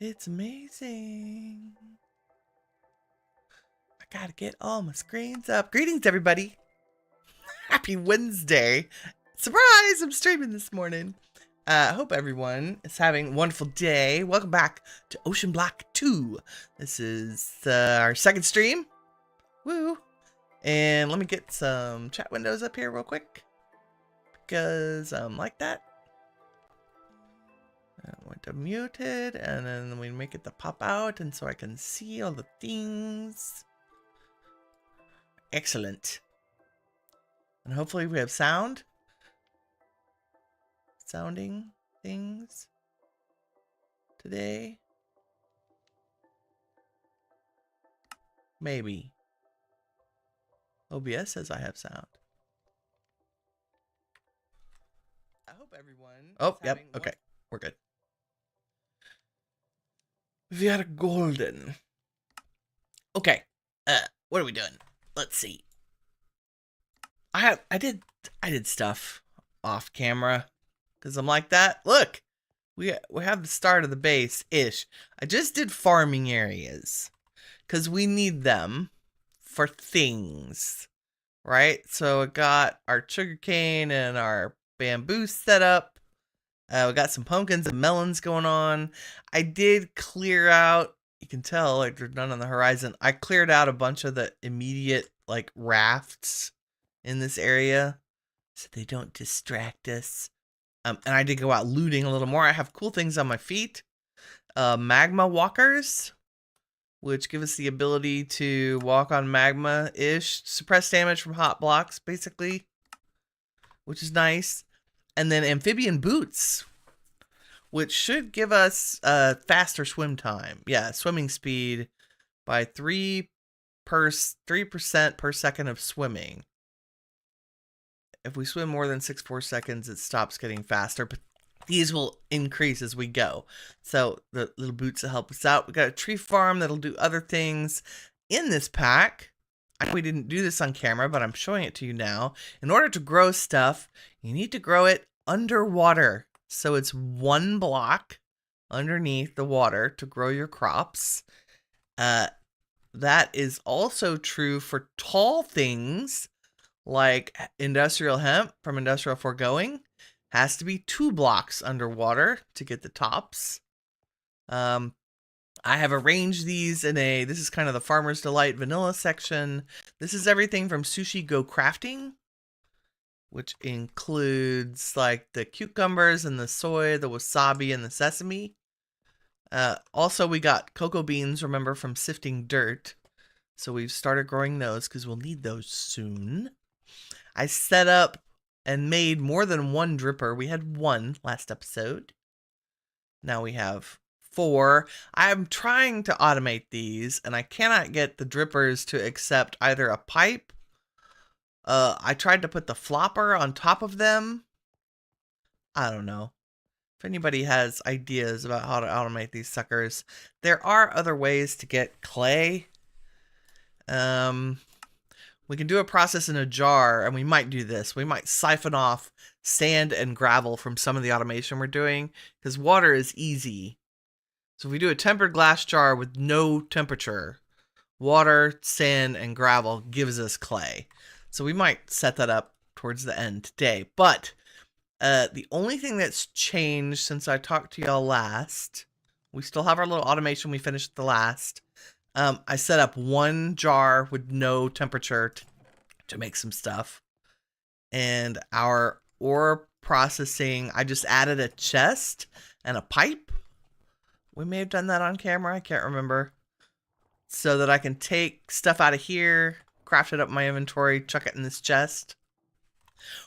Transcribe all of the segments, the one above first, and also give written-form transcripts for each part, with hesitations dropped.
It's amazing. I gotta get all my screens up. Greetings, everybody. Happy Wednesday. Surprise! I'm streaming this morning. I hope everyone is having a wonderful day. Welcome back to OceanBlock 2. This is our second stream. Woo! And let me get some chat windows up here real quick. Because like that. I want to mute it, and then we make it to pop out, and so I can see all the things. Excellent. And hopefully we have sounding things today. Maybe. OBS says I have sound. I hope everyone. Oh, yep. Okay, we're good. We are golden. Okay. What are we doing? Let's see. I did stuff off camera because I'm like that. Look, we have the start of the base ish. I just did farming areas because we need them for things, right? So I got our sugarcane and our bamboo set up. We got some pumpkins and melons going on. I did clear out, you can tell, like there's none on the horizon. I cleared out a bunch of the immediate, like, rafts in this area so they don't distract us. And I did go out looting a little more. I have cool things on my feet. Magma walkers, which give us the ability to walk on magma-ish. Suppress damage from hot blocks, basically, which is nice. And then amphibian boots, which should give us faster swim time. Yeah, swimming speed by 3% per second of swimming. If we swim more than 6.4 seconds, it stops getting faster, but these will increase as we go. So the little boots will help us out. We got a tree farm that'll do other things in this pack. I know we didn't do this on camera, but I'm showing it to you now. In order to grow stuff, you need to grow it underwater. So it's one block underneath the water to grow your crops. That is also true for tall things like industrial hemp from industrial foregoing. Has to be 2 blocks underwater to get the tops. I have arranged these in this is kind of the Farmer's Delight vanilla section. This is everything from Sushi Go Crafting, which includes like the cucumbers and the soy, the wasabi, and the sesame. Also, we got cocoa beans, remember, from sifting dirt. So we've started growing those because we'll need those soon. I set up and made more than 1 dripper. We had 1 last episode. Now we have 4. I'm trying to automate these, and I cannot get the drippers to accept either a pipe. I tried to put the flopper on top of them. I don't know. If anybody has ideas about how to automate these suckers, there are other ways to get clay. We can do a process in a jar, and we might do this. We might siphon off sand and gravel from some of the automation we're doing, because water is easy. So if we do a tempered glass jar with no temperature, water, sand, and gravel gives us clay. So we might set that up towards the end today. But the only thing that's changed since I talked to y'all last, we still have our little automation we finished the last. I set up 1 jar with no temperature to make some stuff. And our ore processing, I just added a chest and a pipe. We may have done that on camera, I can't remember. So that I can take stuff out of here, craft it up in my inventory, chuck it in this chest.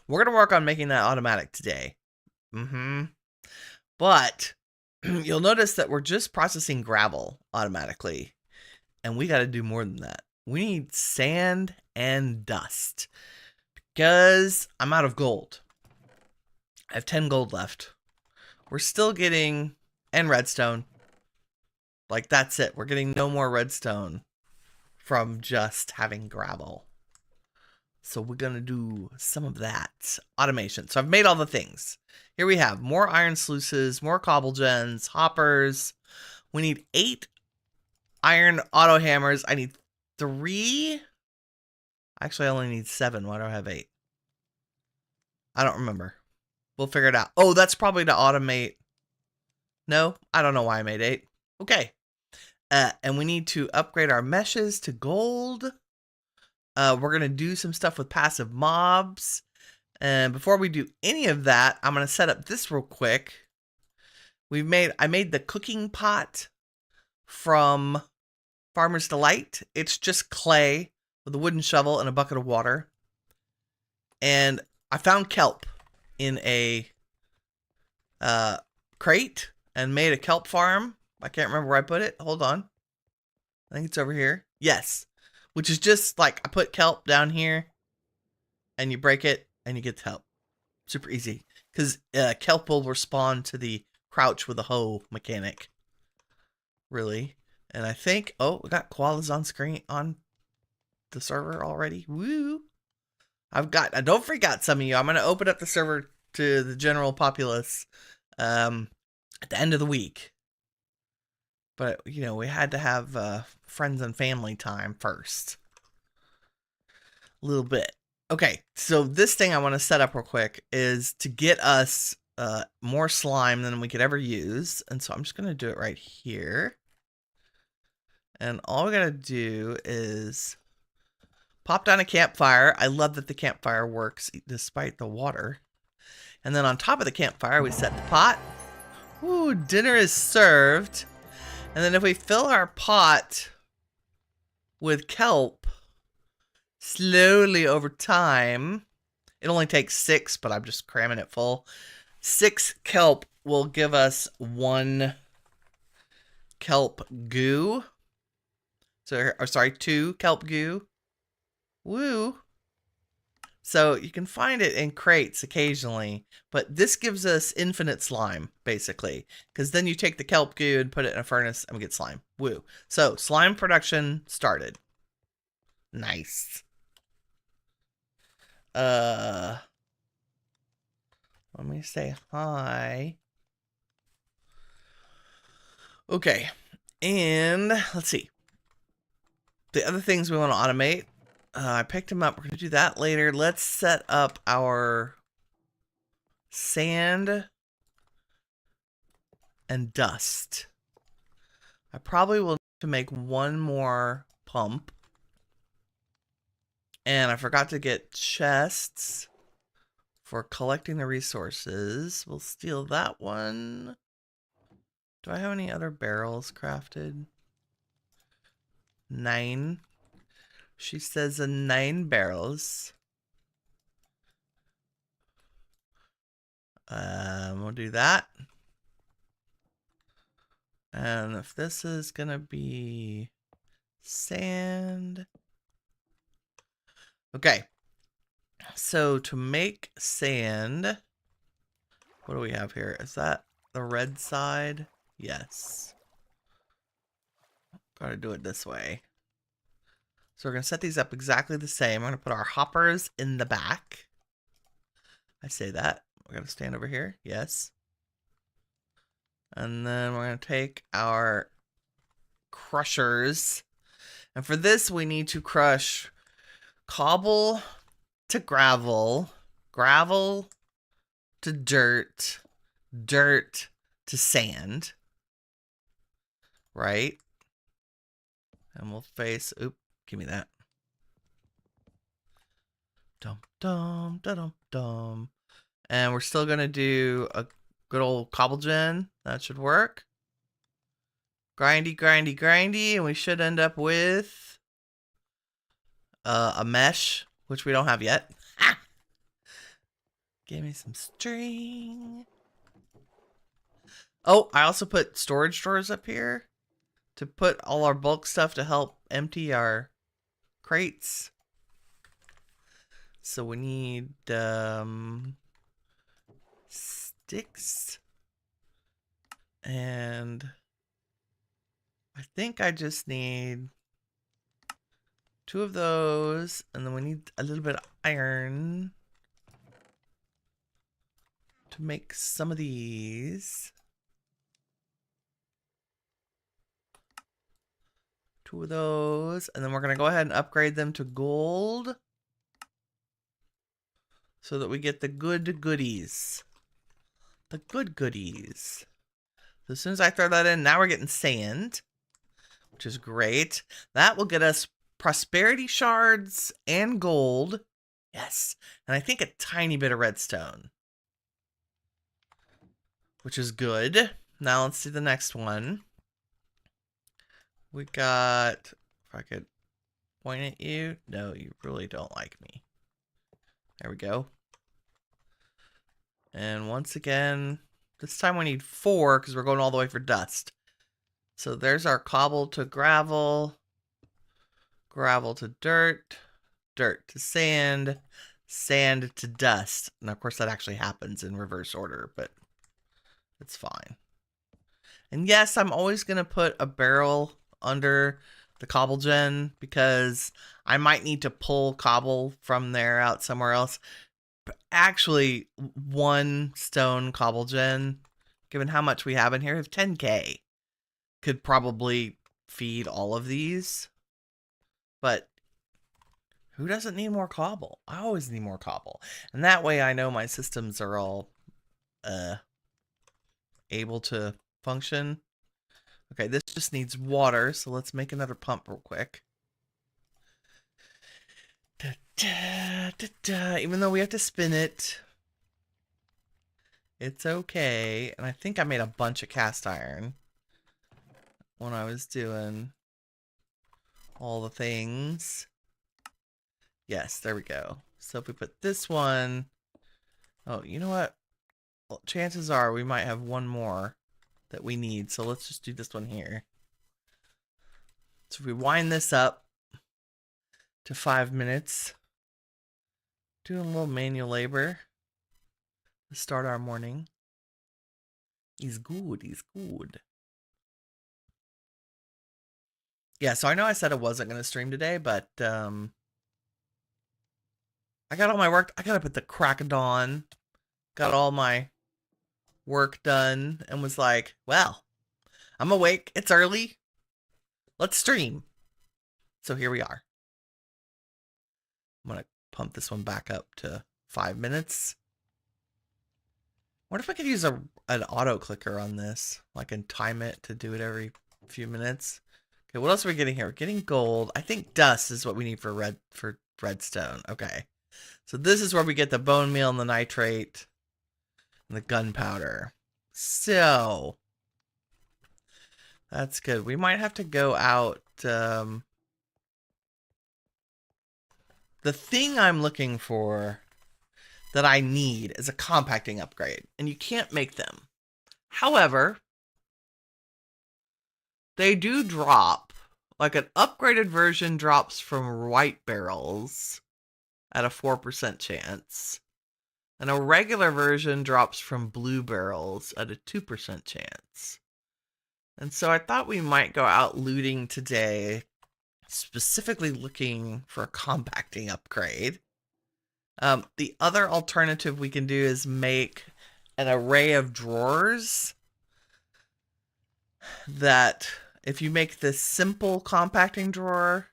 We're going to work on making that automatic today. But you'll notice that we're just processing gravel automatically. And we got to do more than that. We need sand and dust. Because I'm out of gold. I have 10 gold left. We're still getting... and redstone. Like, that's it. We're getting no more redstone from just having gravel. So we're going to do some of that automation. So I've made all the things. Here we have more iron sluices, more cobble gens, hoppers, We need 8 iron auto hammers. I need 3. Actually, I only need 7. Why do I have 8? I don't remember. We'll figure it out. Oh, that's probably to automate. No, I don't know why I made 8. Okay. And we need to upgrade our meshes to gold. We're going to do some stuff with passive mobs. And before we do any of that, I'm going to set up this real quick. I made the cooking pot from Farmer's Delight. It's just clay with a wooden shovel and a bucket of water. And I found kelp in a crate and made a kelp farm. I can't remember where I put it. Hold on. I think it's over here. Yes. Which is just like I put kelp down here and you break it and you get the kelp. Super easy. Because kelp will respond to the crouch with a hoe mechanic. Really. And I think, oh, we got koalas on screen on the server already. Woo. Don't freak out, some of you. I'm going to open up the server to the general populace at the end of the week. But, you know, we had to have friends and family time first. A little bit. Okay, so this thing I want to set up real quick is to get us more slime than we could ever use. And so I'm just going to do it right here. And all we got to do is pop down a campfire. I love that the campfire works despite the water. And then on top of the campfire, we set the pot. Ooh, dinner is served. And then if we fill our pot with kelp slowly over time, it only takes 6, but I'm just cramming it full. 6 kelp will give us 1 kelp goo. So, or sorry, 2 kelp goo. Woo. So you can find it in crates occasionally, but this gives us infinite slime, basically. Because then you take the kelp goo and put it in a furnace and we get slime. Woo. So slime production started. Nice. Let me say hi. Okay. And let's see. The other things we want to automate. I picked them up. We're going to do that later. Let's set up our sand and dust. I probably will need to make 1 more pump. And I forgot to get chests for collecting the resources. We'll steal that one. Do I have any other barrels crafted? 9. She says 9 barrels. We'll do that. And if this is gonna be sand. Okay. So to make sand, what do we have here? Is that the red side? Yes. Gotta do it this way. So we're going to set these up exactly the same. We're going to put our hoppers in the back. I say that. We're going to stand over here. Yes. And then we're going to take our crushers. And for this, we need to crush cobble to gravel, gravel to dirt, dirt to sand. Right? And we'll face... Oop. Give me that. Dum, dum, da, dum, dum. And we're still going to do a good old cobble gen. That should work. Grindy, grindy, grindy. And we should end up with a mesh, which we don't have yet. Ah! Give me some string. Oh, I also put storage drawers up here to put all our bulk stuff to help empty our crates. So we need sticks, and I think I just need 2 of those, and then we need a little bit of iron to make some of these. 2 of those. And then we're going to go ahead and upgrade them to gold. So that we get the good goodies. The good goodies. So as soon as I throw that in, now we're getting sand. Which is great. That will get us prosperity shards and gold. Yes. And I think a tiny bit of redstone. Which is good. Now let's do the next one. We got, if I could point at you. No, you really don't like me. There we go. And once again, this time we need 4 because we're going all the way for dust. So there's our cobble to gravel, gravel to dirt, dirt to sand, sand to dust. And of course that actually happens in reverse order, but it's fine. And yes, I'm always going to put a barrel under the cobble gen because I might need to pull cobble from there out somewhere else. But actually, 1 stone cobble gen, given how much we have in here, of 10k, could probably feed all of these. But who doesn't need more cobble? I always need more cobble. And that way I know my systems are all able to function. Okay, this just needs water, so let's make another pump real quick. Da, da, da, da. Even though we have to spin it, it's okay. And I think I made a bunch of cast iron when I was doing all the things. Yes, there we go. So if we put this one, oh, you know what? Well, chances are we might have one more that we need. So let's just do this one here. So if we wind this up to 5 minutes, doing a little manual labor to start our morning. He's good. He's good. Yeah, so I know I said I wasn't going to stream today, but I got all my work. I got up at the crack of dawn, got all my work done, and was like, well, I'm awake. It's early. Let's stream. So here we are. I'm going to pump this one back up to 5 minutes. What if I could use an auto clicker on this? I can time it to do it every few minutes. Okay, what else are we getting here? We're getting gold. I think dust is what we need for redstone. Okay. So this is where we get the bone meal and the nitrate and the gunpowder. So that's good. We might have to go out. The thing I'm looking for that I need is a compacting upgrade, and you can't make them. However, they do drop. Like an upgraded version drops from white barrels at a 4% chance. And a regular version drops from blue barrels at a 2% chance. And so I thought we might go out looting today, specifically looking for a compacting upgrade. The other alternative we can do is make an array of drawers that if you make this simple compacting drawer,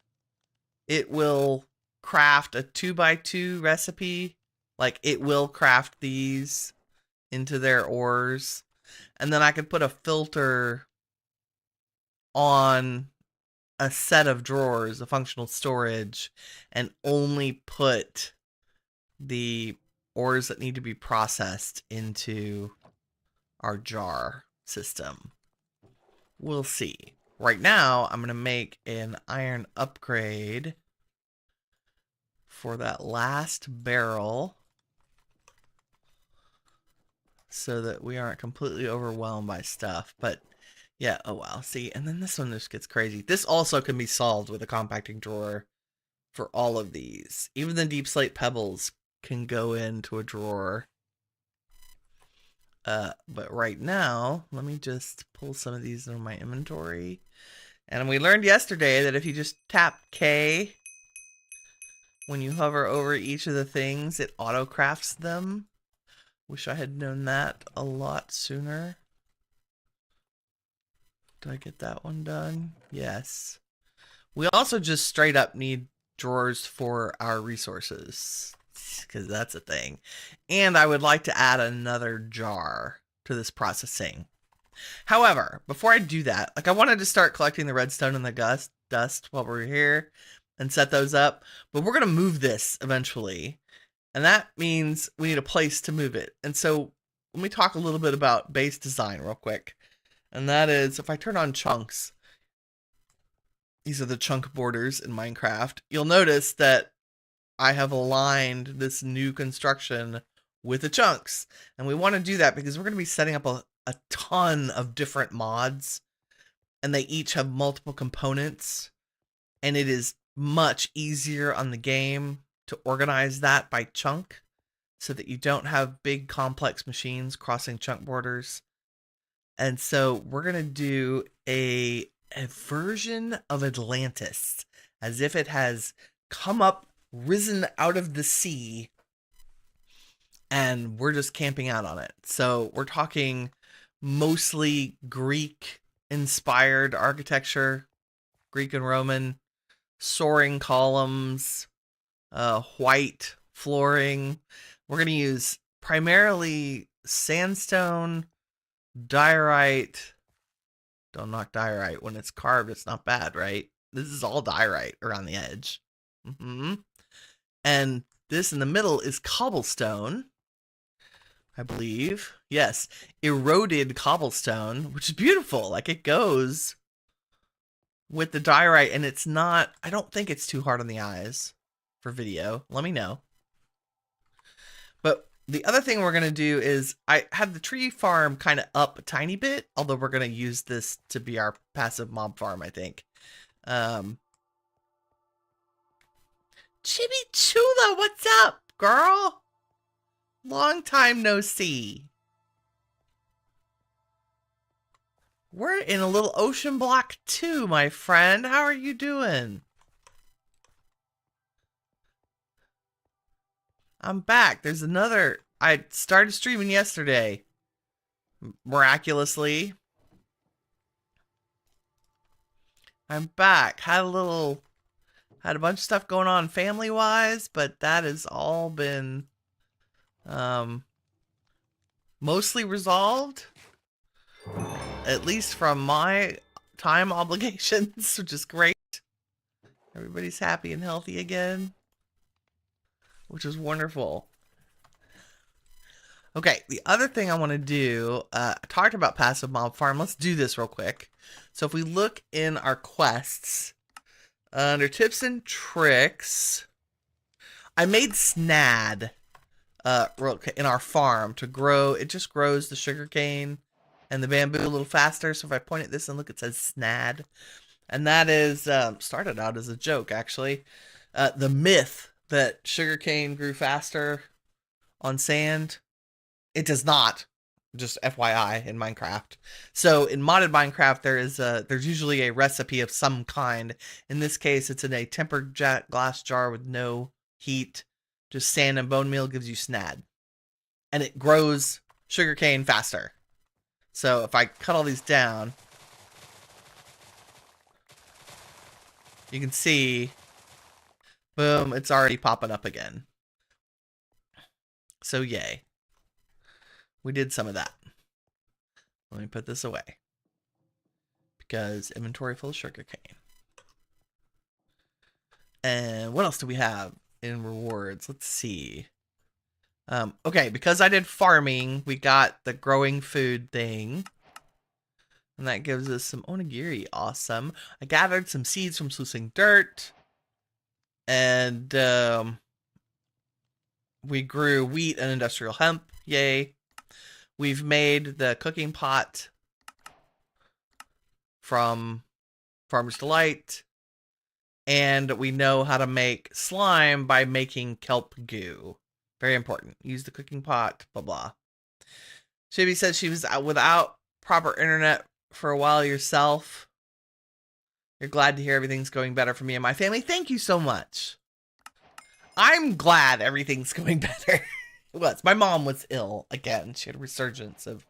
it will craft a 2x2 recipe. Like it will craft these into their ores. And then I could put a filter on a set of drawers, a functional storage, and only put the ores that need to be processed into our jar system. We'll see. Right now, I'm going to make an iron upgrade for that last barrel so that we aren't completely overwhelmed by stuff. But yeah, oh wow. See, and then this one just gets crazy. This also can be solved with a compacting drawer for all of these. Even the deep slate pebbles can go into a drawer. But right now, let me just pull some of these into my inventory. And we learned yesterday that if you just tap K when you hover over each of the things, it auto crafts them. Wish I had known that a lot sooner. Did I get that one done? Yes. We also just straight up need drawers for our resources, because that's a thing. And I would like to add another jar to this processing. However, before I do that, like I wanted to start collecting the redstone and the dust while we're here and set those up, but we're going to move this eventually. And that means we need a place to move it. And so let me talk a little bit about base design real quick. And that is, if I turn on chunks, these are the chunk borders in Minecraft, you'll notice that I have aligned this new construction with the chunks. And we want to do that because we're going to be setting up a ton of different mods, and they each have multiple components, and it is much easier on the game to organize that by chunk so that you don't have big complex machines crossing chunk borders. And so we're going to do a version of Atlantis, as if it has come up, risen out of the sea, and we're just camping out on it. So we're talking mostly Greek inspired architecture, Greek and Roman, soaring columns, white flooring. We're going to use primarily sandstone, diorite. Don't knock diorite. When it's carved, it's not bad, right? This is all diorite around the edge. And this in the middle is cobblestone, I believe. Yes, eroded cobblestone, which is beautiful. Like, it goes with the diorite, and it's not, I don't think it's too hard on the eyes for video. Let me know. But the other thing we're going to do is, I had the tree farm kind of up a tiny bit, although we're going to use this to be our passive mob farm, I think. Chibi Chula, what's up, girl? Long time no see. We're in a little OceanBlock 2, my friend. How are you doing? I'm back. There's another. I started streaming yesterday. Miraculously. I'm back. Had a bunch of stuff going on family-wise, but that has all been mostly resolved, at least from my time obligations, which is great. Everybody's happy and healthy again, which is wonderful. Okay, the other thing I want to do, I talked about passive mob farm. Let's do this real quick. So if we look in our quests, under tips and tricks, I made snad in our farm to grow. It just grows the sugarcane and the bamboo a little faster. So if I point at this and look, it says snad. And that is, started out as a joke, actually. The myth that sugarcane grew faster on sand. It does not. Just FYI in Minecraft. So in modded Minecraft, there's usually a recipe of some kind. In this case, it's in a tempered glass jar with no heat. Just sand and bone meal gives you snad. And it grows sugarcane faster. So if I cut all these down, you can see, boom, it's already popping up again. So yay. We did some of that. Let me put this away, because inventory full of sugarcane. And what else do we have in rewards? Let's see. Okay, because I did farming, we got the growing food thing. And that gives us some onigiri. Awesome. I gathered some seeds from sluicing dirt. And we grew wheat and industrial hemp. Yay. We've made the cooking pot from Farmer's Delight. And we know how to make slime by making kelp goo. Very important. Use the cooking pot, blah, blah. Chibi said she was out without proper internet for a while yourself. You're glad to hear everything's going better for me and my family. Thank you so much. I'm glad everything's going better. It was. My mom was ill again. She had a resurgence of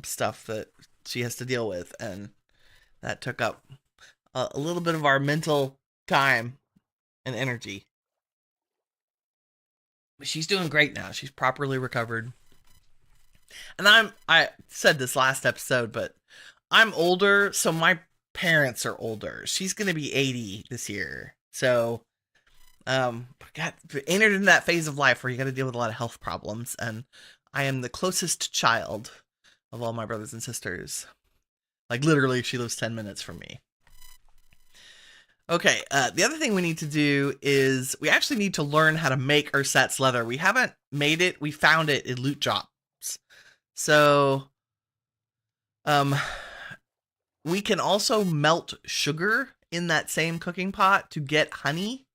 stuff that she has to deal with, and that took up a little bit of our mental time and energy. But she's doing great now. She's properly recovered. And I said this last episode, but I'm older, so my parents are older. She's going to be 80 this year. So, got entered in that phase of life where you got to deal with a lot of health problems. And I am the closest child of all my brothers and sisters. Like, literally, she lives 10 minutes from me. Okay, the other thing we need to do is we actually need to learn how to make our sets leather. We haven't made it. We found it in loot drops. So, we can also melt sugar in that same cooking pot to get honey.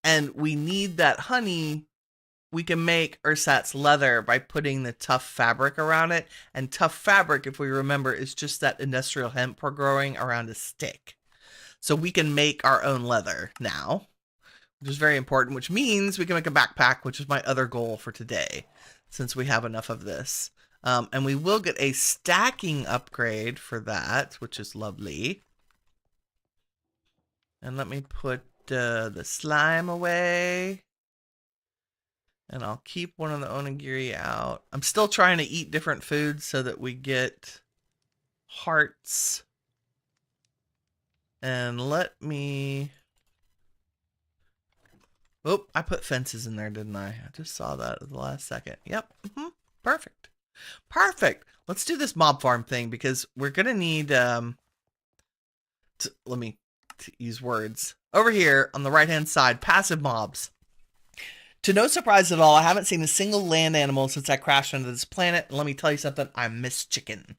And we need that honey. We can make ersatz leather by putting the tough fabric around it. And tough fabric, if we remember, is just that industrial hemp we're growing around a stick. So we can make our own leather now, which is very important, which means we can make a backpack, which is my other goal for today, since we have enough of this. And we will get a stacking upgrade for that, which is lovely. And let me put the slime away. And I'll keep one of the onigiri out. I'm still trying to eat different foods so that we get hearts. And let me... Oh, I put fences in there, didn't I? I just saw that at the last second. Yep. Perfect. Perfect. Let's do this mob farm thing because we're going to need... let me use words. Over here on the right-hand side, passive mobs. To no surprise at all, I haven't seen a single land animal since I crashed onto this planet. And let me tell you something, I miss chicken.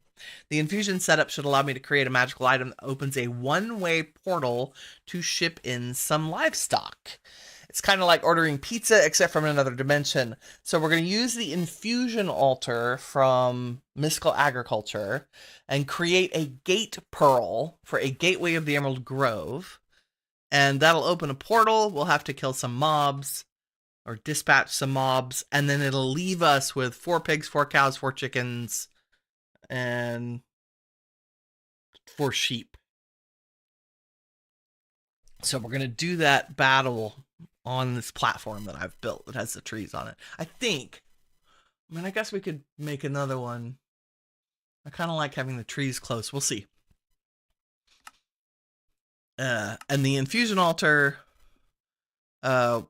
The infusion setup should allow me to create a magical item that opens a one-way portal to ship in some livestock. It's kind of like ordering pizza, except from another dimension. So we're going to use the infusion altar from Mystical Agriculture and create a gate pearl for a gateway of the Emerald Grove. And that'll open a portal. We'll have to kill some mobs or dispatch some mobs. And then it'll leave us with 4 pigs, 4 cows, 4 chickens, and 4 sheep. So we're going to do that battle on this platform that I've built that has the trees on it. I think, I mean, I guess we could make another one. I kind of like having the trees close. We'll see. And the infusion altar, I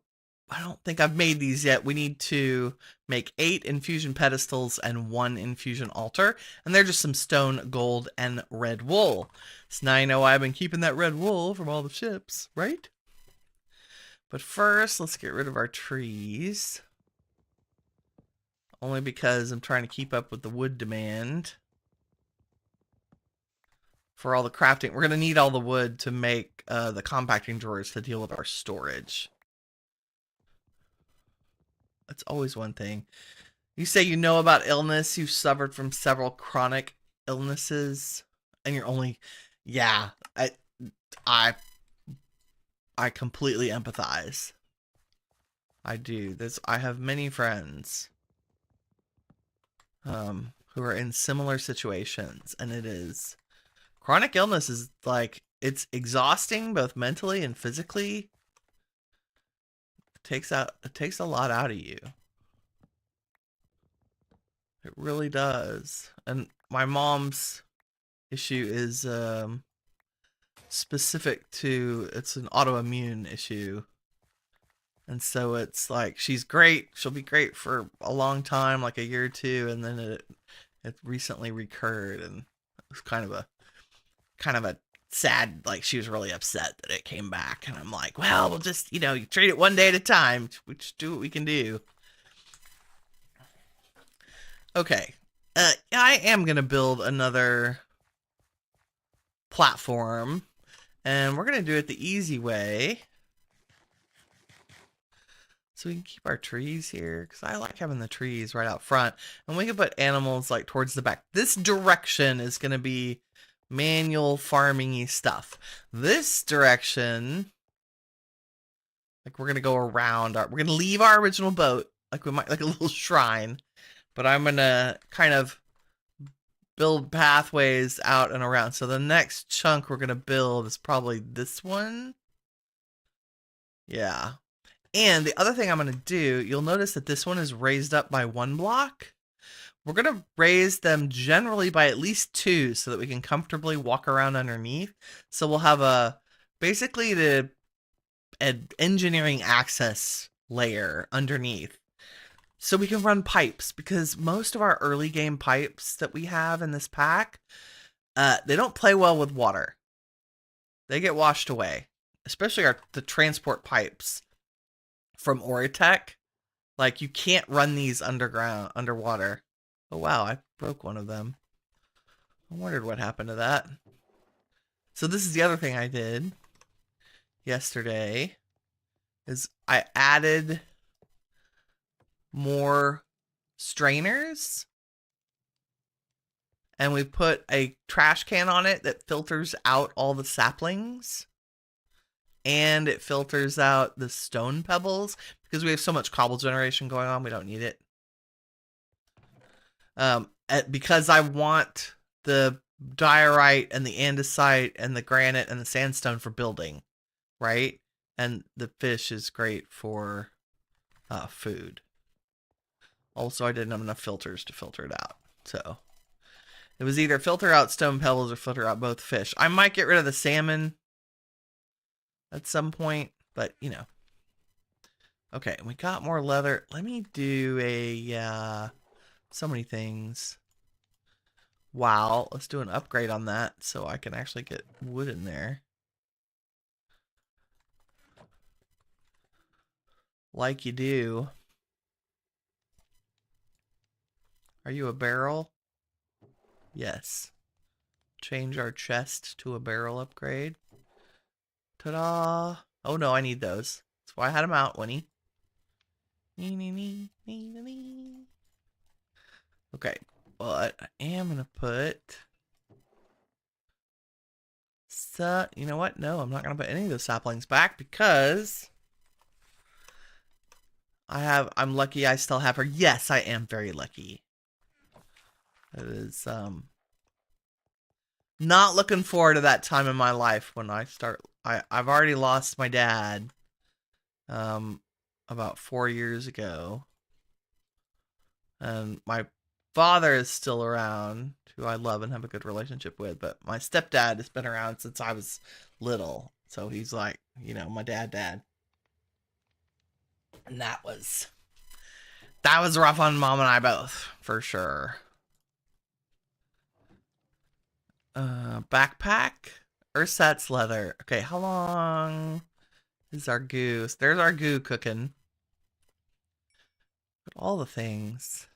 don't think I've made these yet. We need to make 8 infusion pedestals and 1 infusion altar. And they're just some stone, gold, and red wool. So now you know why I've been keeping that red wool from all the ships, right? But first, let's get rid of our trees. Only because I'm trying to keep up with the wood demand for all the crafting. We're going to need all the wood to make the compacting drawers to deal with our storage. That's always one thing. You say you know about illness. You've suffered from several chronic illnesses, and you're only, yeah. I completely empathize. I do. I have many friends, who are in similar situations, and it is chronic illness is like it's exhausting both mentally and physically. It takes a lot out of you. It really does. And my mom's issue is specific to, it's an autoimmune issue. And so it's like she's great. She'll be great for a long time, like a year or two, and then it recently recurred, and it was kind of a sad, like she was really upset that it came back, and I'm like, well, we'll just, you treat it one day at a time. We just do what we can do. Okay, I am gonna build another platform, and we're gonna do it the easy way, so we can keep our trees here, because I like having the trees right out front, and we can put animals like towards the back. This direction is gonna be manual farming-y stuff. This direction, like we're gonna go around we're gonna leave our original boat, like we might, like a little shrine, but I'm gonna kind of build pathways out and around. So the next chunk we're going to build is probably this one. Yeah. And the other thing I'm going to do, you'll notice that this one is raised up by 1 block. We're going to raise them generally by at least 2 so that we can comfortably walk around underneath. So we'll have basically an engineering access layer underneath. So we can run pipes, because most of our early game pipes that we have in this pack, they don't play well with water. They get washed away, especially the transport pipes from Oritech. Like, you can't run these underwater. Oh wow, I broke one of them. I wondered what happened to that. So this is the other thing I did yesterday, is I added more strainers, and we put a trash can on it that filters out all the saplings, and it filters out the stone pebbles, because we have so much cobble generation going on, we don't need it. Because I want the diorite and the andesite and the granite and the sandstone for building, right? And the fish is great for food. Also, I didn't have enough filters to filter it out. So it was either filter out stone pebbles or filter out both fish. I might get rid of the salmon at some point, but you know. Okay, we got more leather. Let me do so many things. Wow, let's do an upgrade on that so I can actually get wood in there. Like you do. Are you a barrel? Yes. Change our chest to a barrel upgrade. Ta-da! Oh no, I need those. That's why I had them out, Winnie. Okay, but I am gonna put... you know what? No, I'm not gonna put any of those saplings back, because I'm lucky I still have her. Yes, I am very lucky. It is not looking forward to that time in my life when I've already lost my dad about 4 years ago, and my father is still around, who I love and have a good relationship with, but my stepdad has been around since I was little, so he's like, you know, my dad. And that was rough on Mom and I both, for sure. Backpack, ersatz leather. Okay, how long is our goo? There's our goo cooking. But all the things.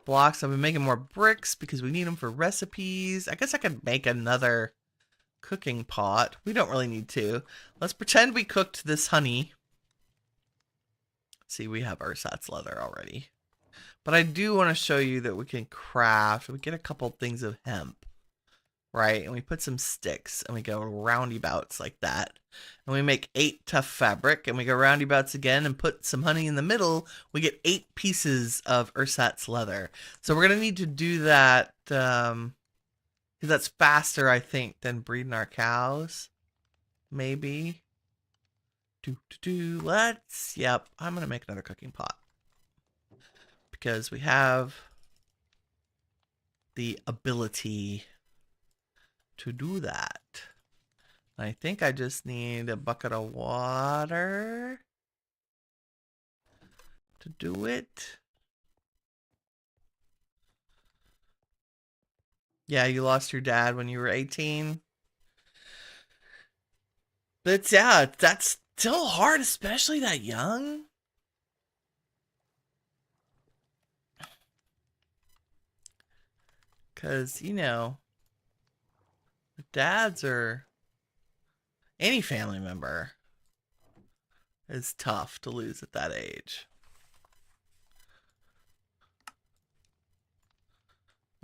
Blocks. I've been making more bricks because we need them for recipes. I guess I could make another cooking pot. We don't really need to. Let's pretend we cooked this honey. See, we have ersatz leather already. But I do want to show you that we can craft. We get a couple things of hemp, right? And we put some sticks, and we go roundabouts like that. And we make 8 tough fabric, and we go roundabouts again and put some honey in the middle. We get 8 pieces of ersatz leather. So we're going to need to do that, because that's faster, I think, than breeding our cows. Maybe. Yep, I'm going to make another cooking pot, because we have the ability to do that. I think I just need a bucket of water to do it. Yeah, you lost your dad when you were 18. But yeah, that's still hard, especially that young. Because, you know, dads or any family member is tough to lose at that age.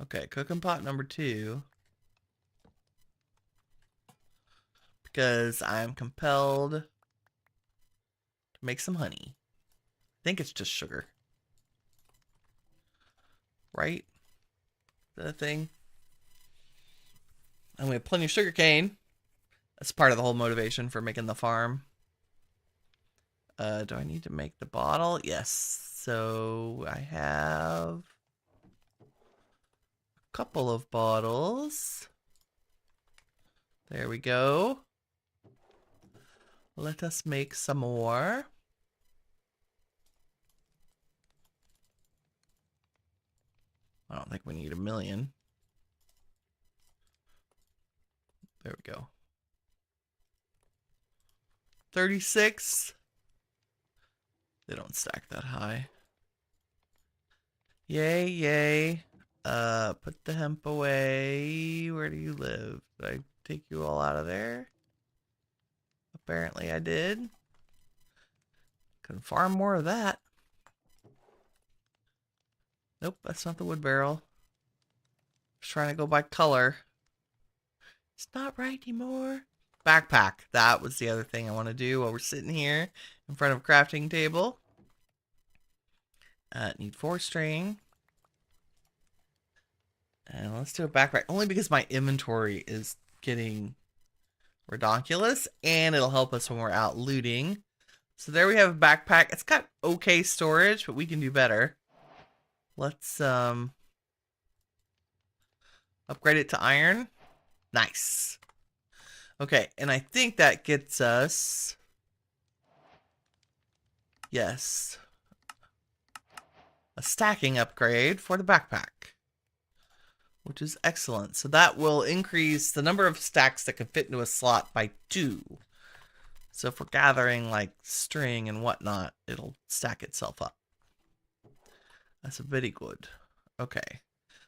Okay, cooking pot number 2. Because I'm compelled to make some honey. I think it's just sugar. Right? the thing. And we have plenty of sugarcane. That's part of the whole motivation for making the farm. Do I need to make the bottle? Yes. So I have a couple of bottles. There we go. Let us make some more. I don't think we need 1,000,000. There we go. 36. They don't stack that high. Yay, yay. Put the hemp away. Where do you live? Did I take you all out of there? Apparently I did. Can farm more of that. Nope, that's not the wood barrel. Just trying to go by color. It's not right anymore. Backpack. That was the other thing I want to do while we're sitting here in front of a crafting table. Need 4 string. And let's do a backpack. Only because my inventory is getting redonkulous. And it'll help us when we're out looting. So there we have a backpack. It's got okay storage, but we can do better. Let's upgrade it to iron. Nice. Okay, and I think that gets us... Yes. A stacking upgrade for the backpack. Which is excellent. So that will increase the number of stacks that can fit into a slot by 2. So if we're gathering like string and whatnot, it'll stack itself up. That's very good. Okay.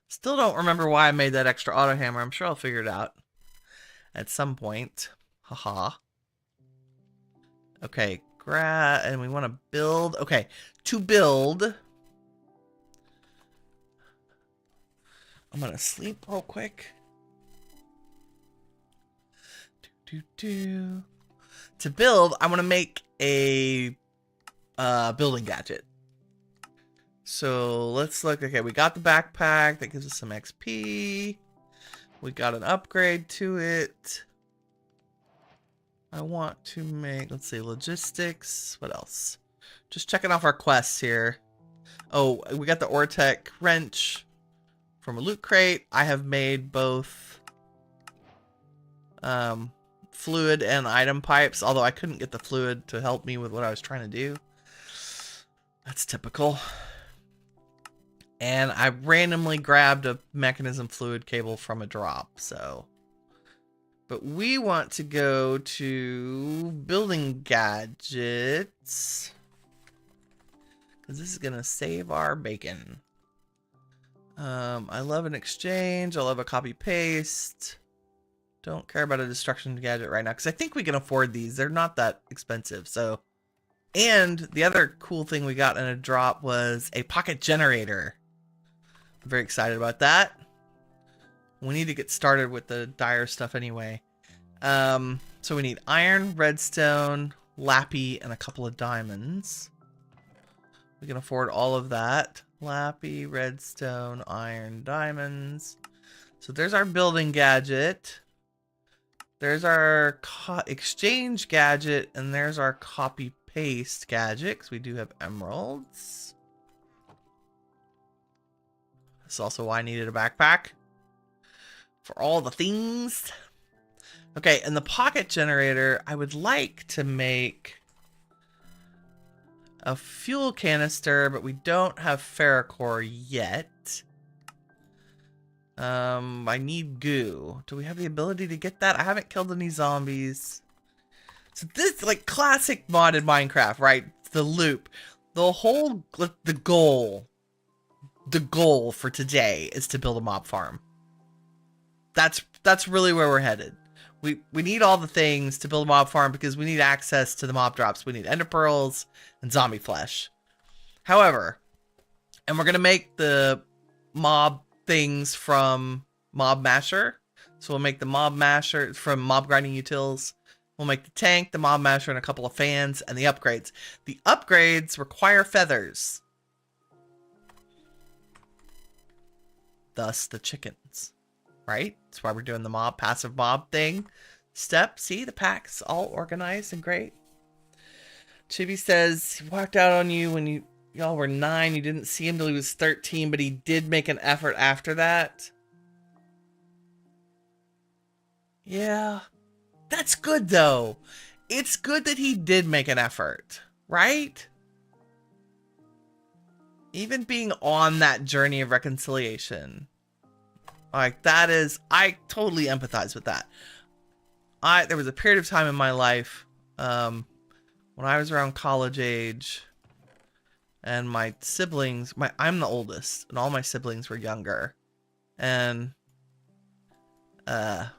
Still don't remember why I made that extra auto hammer. I'm sure I'll figure it out at some point. Haha. Okay, and we want to build. Okay, to build, I'm gonna sleep real quick. To build, I want to make a building gadget. So let's look. Okay, we got the backpack. That gives us some XP. We got an upgrade to it. I want to make, let's see, logistics. What else? Just checking off our quests here. Oh, we got the Ortec wrench from a loot crate. I have made both fluid and item pipes, although I couldn't get the fluid to help me with what I was trying to do. That's typical. And I randomly grabbed a mechanism fluid cable from a drop, so. But we want to go to building gadgets, because this is going to save our bacon. I love an exchange. I love a copy paste. Don't care about a destruction gadget right now, because I think we can afford these. They're not that expensive, so. And the other cool thing we got in a drop was a pocket generator. I'm very excited about that. We need to get started with the dire stuff anyway. So we need iron, redstone, lappy, and a couple of diamonds. We can afford all of that. Lappy, redstone, iron, diamonds. So there's our building gadget. There's our exchange gadget, and there's our copy paste gadget, because we do have emeralds. That's also why I needed a backpack. For all the things. Okay, and the pocket generator, I would like to make a fuel canister, but we don't have ferrocore yet. I need goo. Do we have the ability to get that? I haven't killed any zombies. So this, like, classic modded Minecraft, right? The loop. The whole, the goal for today is to build a mob farm. That's really where we're headed. We need all the things to build a mob farm because we need access to the mob drops. We need ender pearls and zombie flesh. However, and we're gonna make the mob things from mob masher. So we'll make the mob masher from mob grinding utils. We'll make the tank, the mob masher, and a couple of fans, and the upgrades. The upgrades require feathers. thus the chickens, right? That's why we're doing the passive mob thing. Step, see, the pack's all organized and great. Chibi says he walked out on you when y'all were 9. You didn't see him till he was 13, but he did make an effort after that. Yeah. That's good, though. It's good that he did make an effort, right? Even being on that journey of reconciliation. Like, that is... I totally empathize with that. There was a period of time in my life, when I was around college age, and my siblings... I'm the oldest, and all my siblings were younger. And, I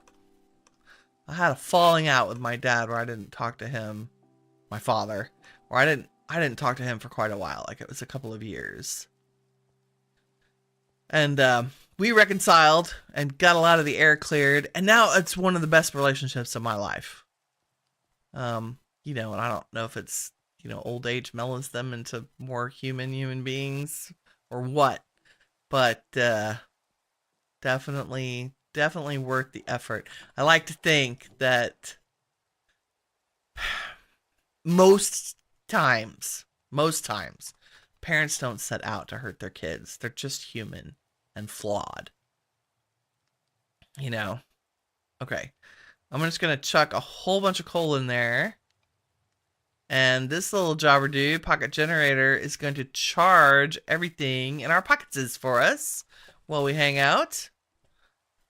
had a falling out with my dad where I didn't talk to him, my father, where I didn't talk to him for quite a while. Like, it was a couple of years. And we reconciled and got a lot of the air cleared, and now it's one of the best relationships of my life. You know, and I don't know if it's, you know, old age mellows them into more human beings or what, but definitely worth the effort. I like to think that most times, parents don't set out to hurt their kids. They're just human and flawed. You know? Okay. I'm just going to chuck a whole bunch of coal in there. And this little jobber dude, pocket generator, is going to charge everything in our pockets for us while we hang out.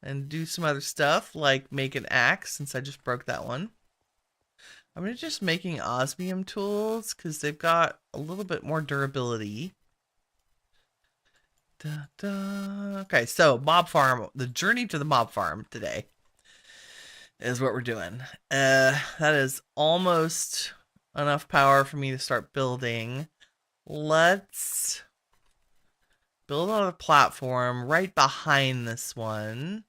And do some other stuff, like make an axe, since I just broke that one. I'm just making osmium tools, because they've got a little bit more durability. Okay, so mob farm, the journey to the mob farm today is what we're doing. That is almost enough power for me to start building. Let's build on a platform right behind this one.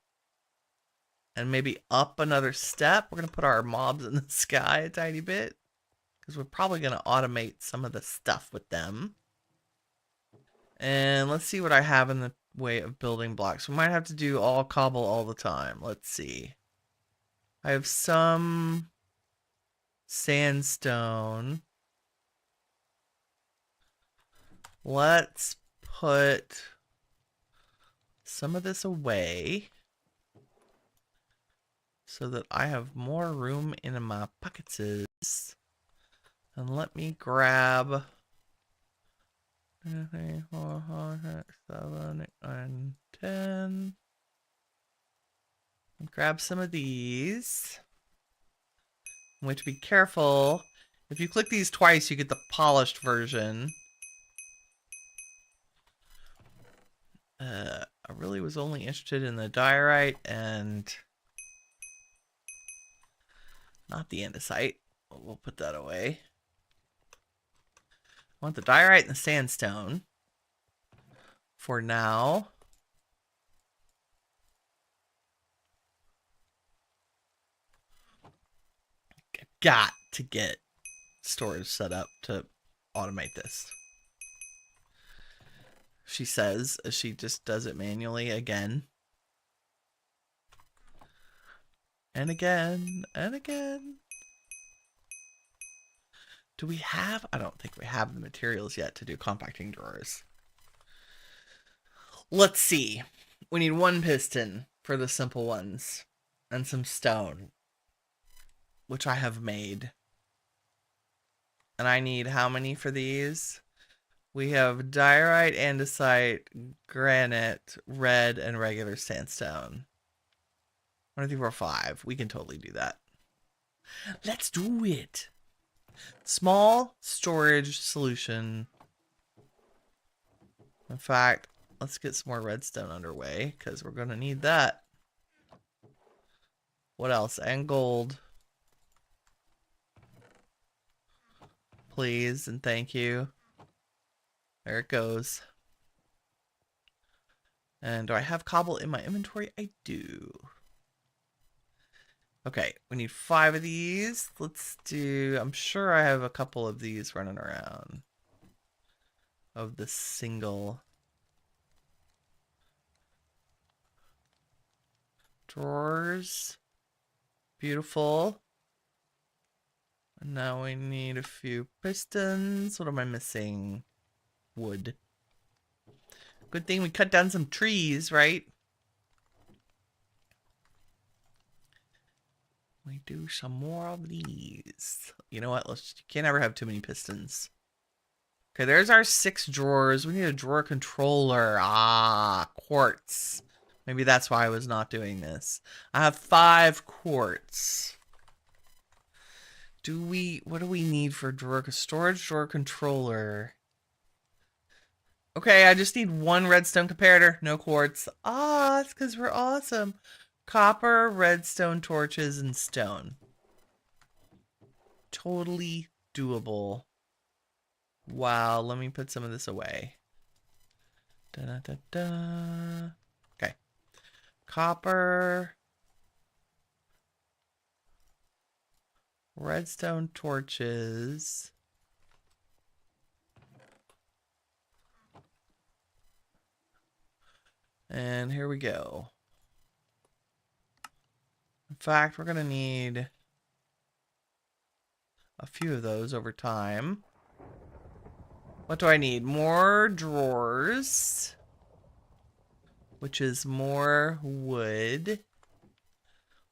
And maybe up another step. We're going to put our mobs in the sky a tiny bit, because we're probably going to automate some of the stuff with them. And let's see what I have in the way of building blocks. We might have to do all cobble all the time. Let's see. I have some sandstone. Let's put some of this away, so that I have more room in my pockets. And let me grab 3, 4, 5, 6, 7, 8, 9, 10. And grab some of these. I'm going to be careful. If you click these twice, you get the polished version. I really was only interested in the diorite and not the andesite. We'll put that away. I want the diorite and the sandstone for now. I've got to get storage set up to automate this. She says, as she just does it manually again. And again, and again. Do we have... I don't think we have the materials yet to do compacting drawers. Let's see. We need 1 piston for the simple ones. And some stone, which I have made. And I need how many for these? We have diorite, andesite, granite, red, and regular sandstone. 1, 2, 3, 4, 5. We can totally do that. Let's do it. Small storage solution. In fact, let's get some more redstone underway, because we're going to need that. What else? And gold. Please and thank you. There it goes. And do I have cobble in my inventory? I do. Okay, we need 5 of these. Let's do... I'm sure I have a couple of these running around. Of the single... Drawers. Beautiful. And now we need a few pistons. What am I missing? Wood. Good thing we cut down some trees, right? We do some more of these. You know what? You can't ever have too many pistons. Okay, there's our 6 drawers. We need a drawer controller. Ah, quartz. Maybe that's why I was not doing this. I have 5 quartz. What do we need for storage drawer controller? Okay, I just need 1 redstone comparator, no quartz. Ah, it's because we're awesome. Copper, redstone, torches, and stone. Totally doable. Wow, let me put some of this away. Da, da, da, da. Okay. Copper. Redstone torches. And here we go. In fact, we're going to need a few of those over time. What do I need? More drawers, which is more wood.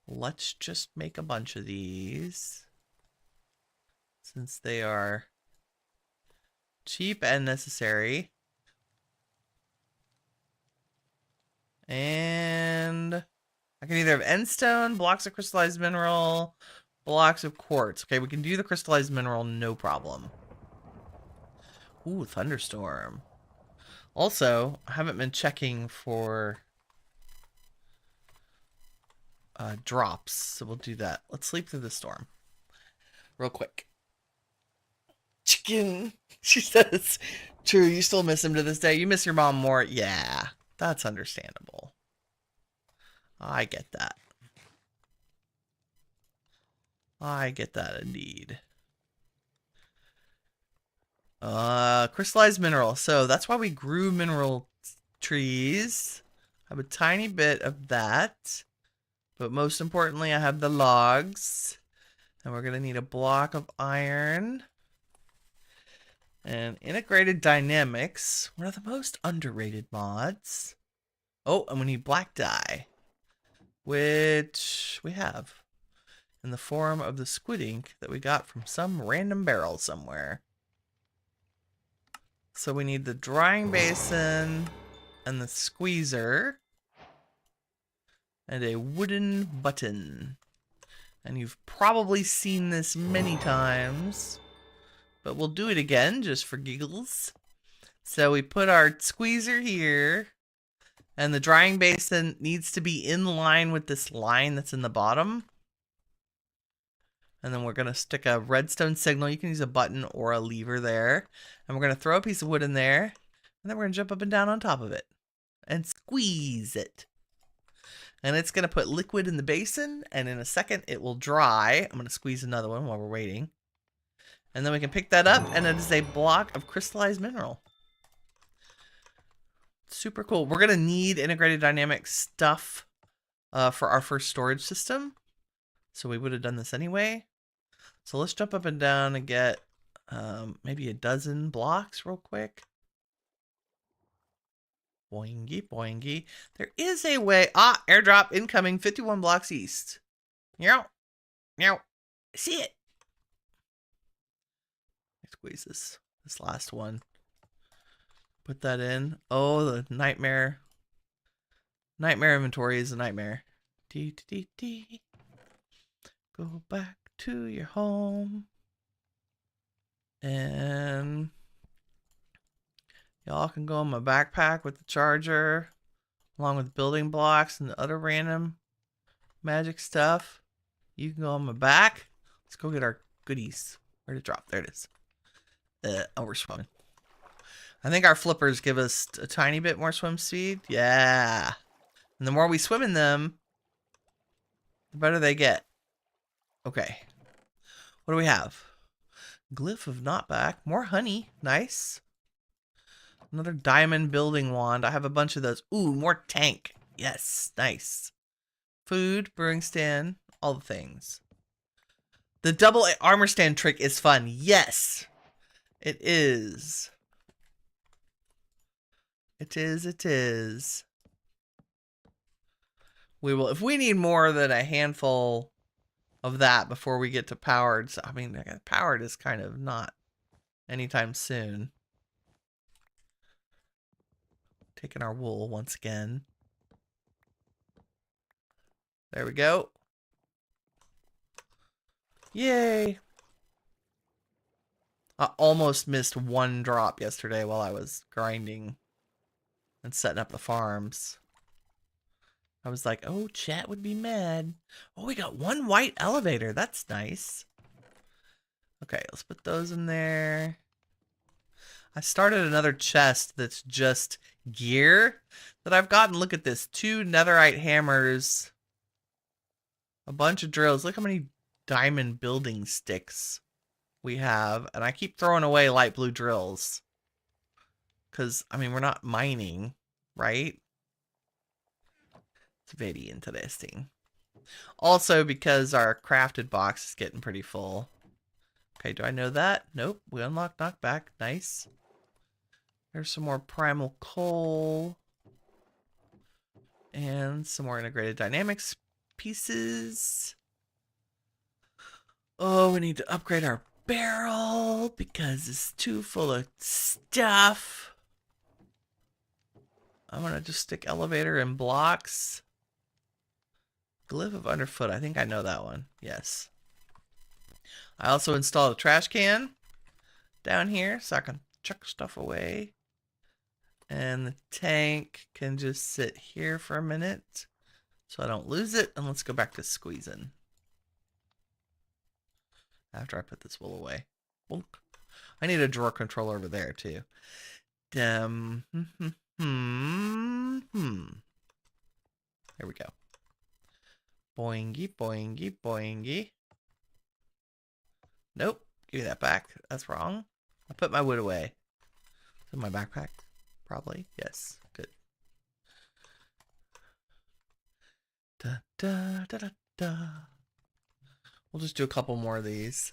Let's just make a bunch of these, since they are cheap and necessary. And I can either have endstone, blocks of crystallized mineral, blocks of quartz. Okay, we can do the crystallized mineral, no problem. Ooh, thunderstorm. Also, I haven't been checking for drops, so we'll do that. Let's sleep through the storm real quick. Chicken, she says. True, you still miss him to this day. You miss your mom more. Yeah, that's understandable. I get that. I get that indeed. Crystallized mineral. So that's why we grew mineral trees. I have a tiny bit of that. But most importantly, I have the logs. And we're going to need a block of iron. And integrated dynamics. One of the most underrated mods. Oh, and we need black dye. Which we have. In the form of the squid ink that we got from some random barrel somewhere. So we need the drying basin and the squeezer and a wooden button. And you've probably seen this many times, but we'll do it again just for giggles. So we put our squeezer here, and the drying basin needs to be in line with this line that's in the bottom. And then we're going to stick a redstone signal. You can use a button or a lever there. And we're going to throw a piece of wood in there. And then we're going to jump up and down on top of it. And squeeze it. And it's going to put liquid in the basin. And in a second, it will dry. I'm going to squeeze another one while we're waiting. And then we can pick that up. And it is a block of crystallized mineral. Super cool. We're going to need integrated dynamic stuff for our first storage system. So we would have done this anyway. So let's jump up and down and get maybe a dozen blocks real quick. Boingy, boingy. There is a way. Ah, airdrop incoming 51 blocks east. Meow. Meow. See it. Squeeze this last one. Put that in. Oh, the nightmare. Nightmare inventory is a nightmare. Dee, dee, dee, dee. Go back to your home. And y'all can go in my backpack with the charger, along with building blocks and the other random magic stuff. You can go on my back. Let's go get our goodies. Where'd it drop? There it is. Oh, we're swimming. I think our flippers give us a tiny bit more swim speed. Yeah. And the more we swim in them, the better they get. Okay. What do we have? Glyph of not back. More honey. Nice. Another diamond building wand. I have a bunch of those. Ooh, more tank. Yes. Nice. Food, brewing stand, all the things. The double armor stand trick is fun. Yes, it is. It is. It is. We will, if we need more than a handful of that before we get to powered. I mean, powered is kind of not anytime soon. Taking our wool once again. There we go. Yay. I almost missed one drop yesterday while I was grinding and setting up the farms. I was like, oh, chat would be mad. Oh, we got one white elevator. That's nice. Okay, let's put those in there. I started another chest that's just gear that I've gotten. Look at this. 2 netherite hammers. A bunch of drills. Look how many diamond building sticks we have. And I keep throwing away light blue drills. Because, I mean, we're not mining, right? It's very interesting. Also, because our crafted box is getting pretty full. Okay, do I know that? Nope. We unlocked knockback. Nice. There's some more primal coal. And some more integrated dynamics pieces. Oh, we need to upgrade our barrel because it's too full of stuff. I'm going to just stick elevator and blocks. Glyph of underfoot. I think I know that one. Yes. I also installed a trash can down here so I can chuck stuff away. And the tank can just sit here for a minute so I don't lose it. And let's go back to squeezing. After I put this wool away. Bonk. I need a drawer controller over there too. There we go. Boingy, boingy, boingy. Nope. Give me that back. That's wrong. I put my wood away. In my backpack. Probably. Yes. Good. Da, da, da, da, da. We'll just do a couple more of these.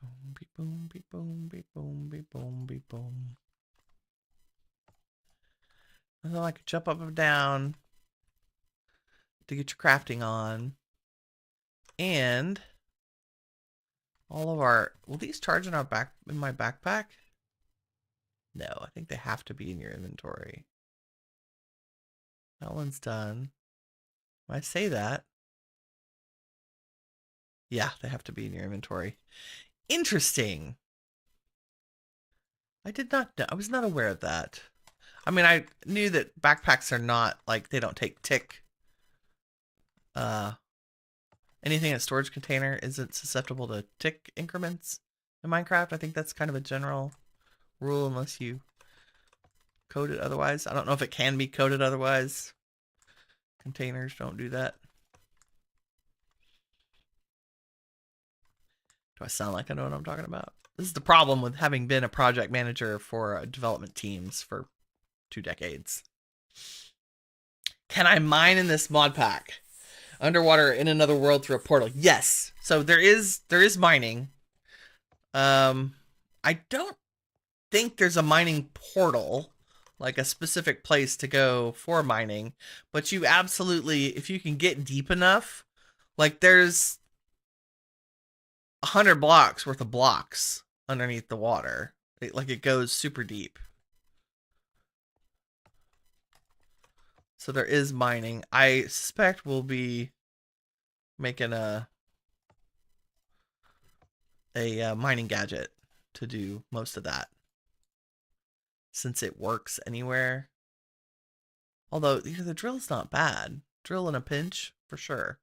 Boom, beep, boom, beep, boom, beep, boom, beep, boom, beep, boom. And then I could jump up and down to get your crafting on. And all of our, will these charge in our in my backpack? No, I think they have to be in your inventory. That one's done. When I say that, yeah, they have to be in your inventory. Interesting. I did not know. I was not aware of that. I mean, I knew that backpacks are not, like, they don't take tick. Anything in a storage container isn't susceptible to tick increments in Minecraft. I think that's kind of a general rule unless you code it otherwise. I don't know if it can be coded otherwise. Containers don't do that. Do I sound like I know what I'm talking about? This is the problem with having been a project manager for development teams for 2 decades. Can I mine in this mod pack? Underwater in another world through a portal. Yes. So there is mining. I don't think there's a mining portal, like a specific place to go for mining, but you absolutely, if you can get deep enough, like there's 100 blocks worth of blocks underneath the water. It goes super deep. So there is mining. I suspect we'll be making a mining gadget to do most of that, since it works anywhere. Although the drill's not bad. Drill in a pinch for sure.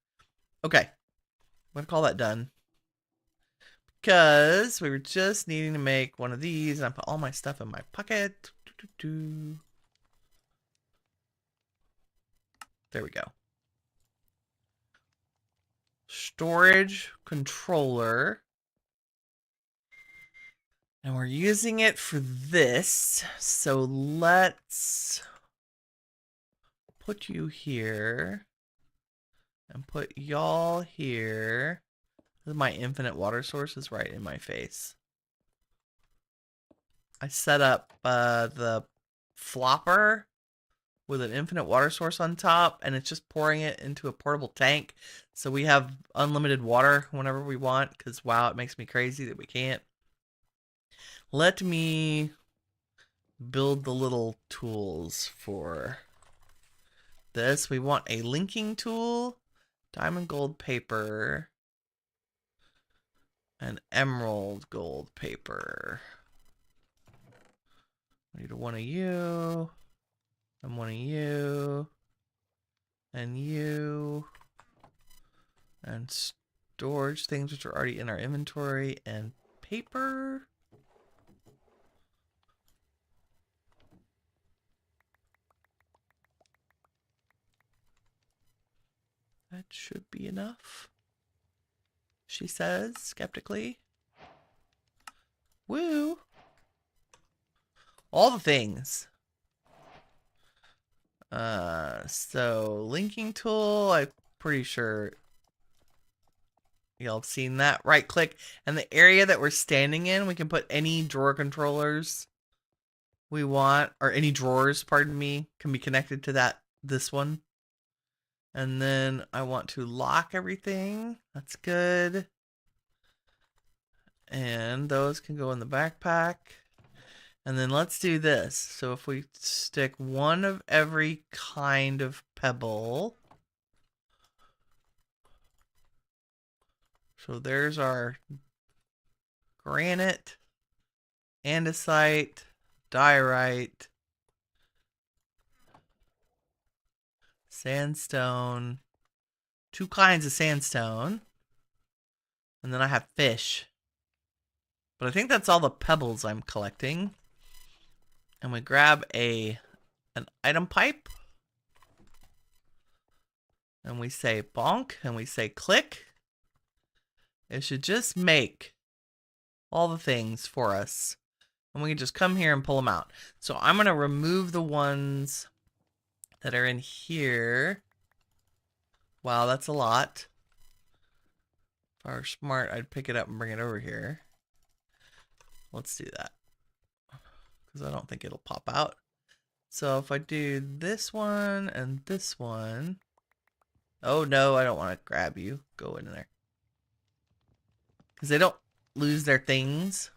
Okay, I'm gonna call that done because we were just needing to make one of these, and I put all my stuff in my pocket. There we go. Storage controller. And we're using it for this. So let's put you here. And put y'all here. My infinite water source is right in my face. I set up the flopper with an infinite water source on top, and it's just pouring it into a portable tank. So we have unlimited water whenever we want, because wow, it makes me crazy that we can't. Let me build the little tools for this. We want a linking tool, diamond gold paper, and emerald gold paper. I need one of you, and one of you, and you, and storage things which are already in our inventory, and paper. That should be enough, she says skeptically. Woo! All the things. So linking tool, I'm pretty sure y'all have seen that. Right click, and the area that we're standing in, we can put any drawer controllers we want, or any drawers, pardon me, can be connected to this one. And then I want to lock everything. That's good. And those can go in the backpack. And then let's do this. So if we stick one of every kind of pebble. So there's our granite, andesite, diorite, sandstone, 2 kinds of sandstone. And then I have fish. But I think that's all the pebbles I'm collecting. And we grab an item pipe. And we say bonk, and we say click. It should just make all the things for us. And we can just come here and pull them out. So I'm going to remove the ones that are in here. Wow, that's a lot. If I were smart, I'd pick it up and bring it over here. Let's do that, because I don't think it'll pop out. So if I do this one and this one. Oh no, I don't want to grab you. Go in there. Because they don't lose their things.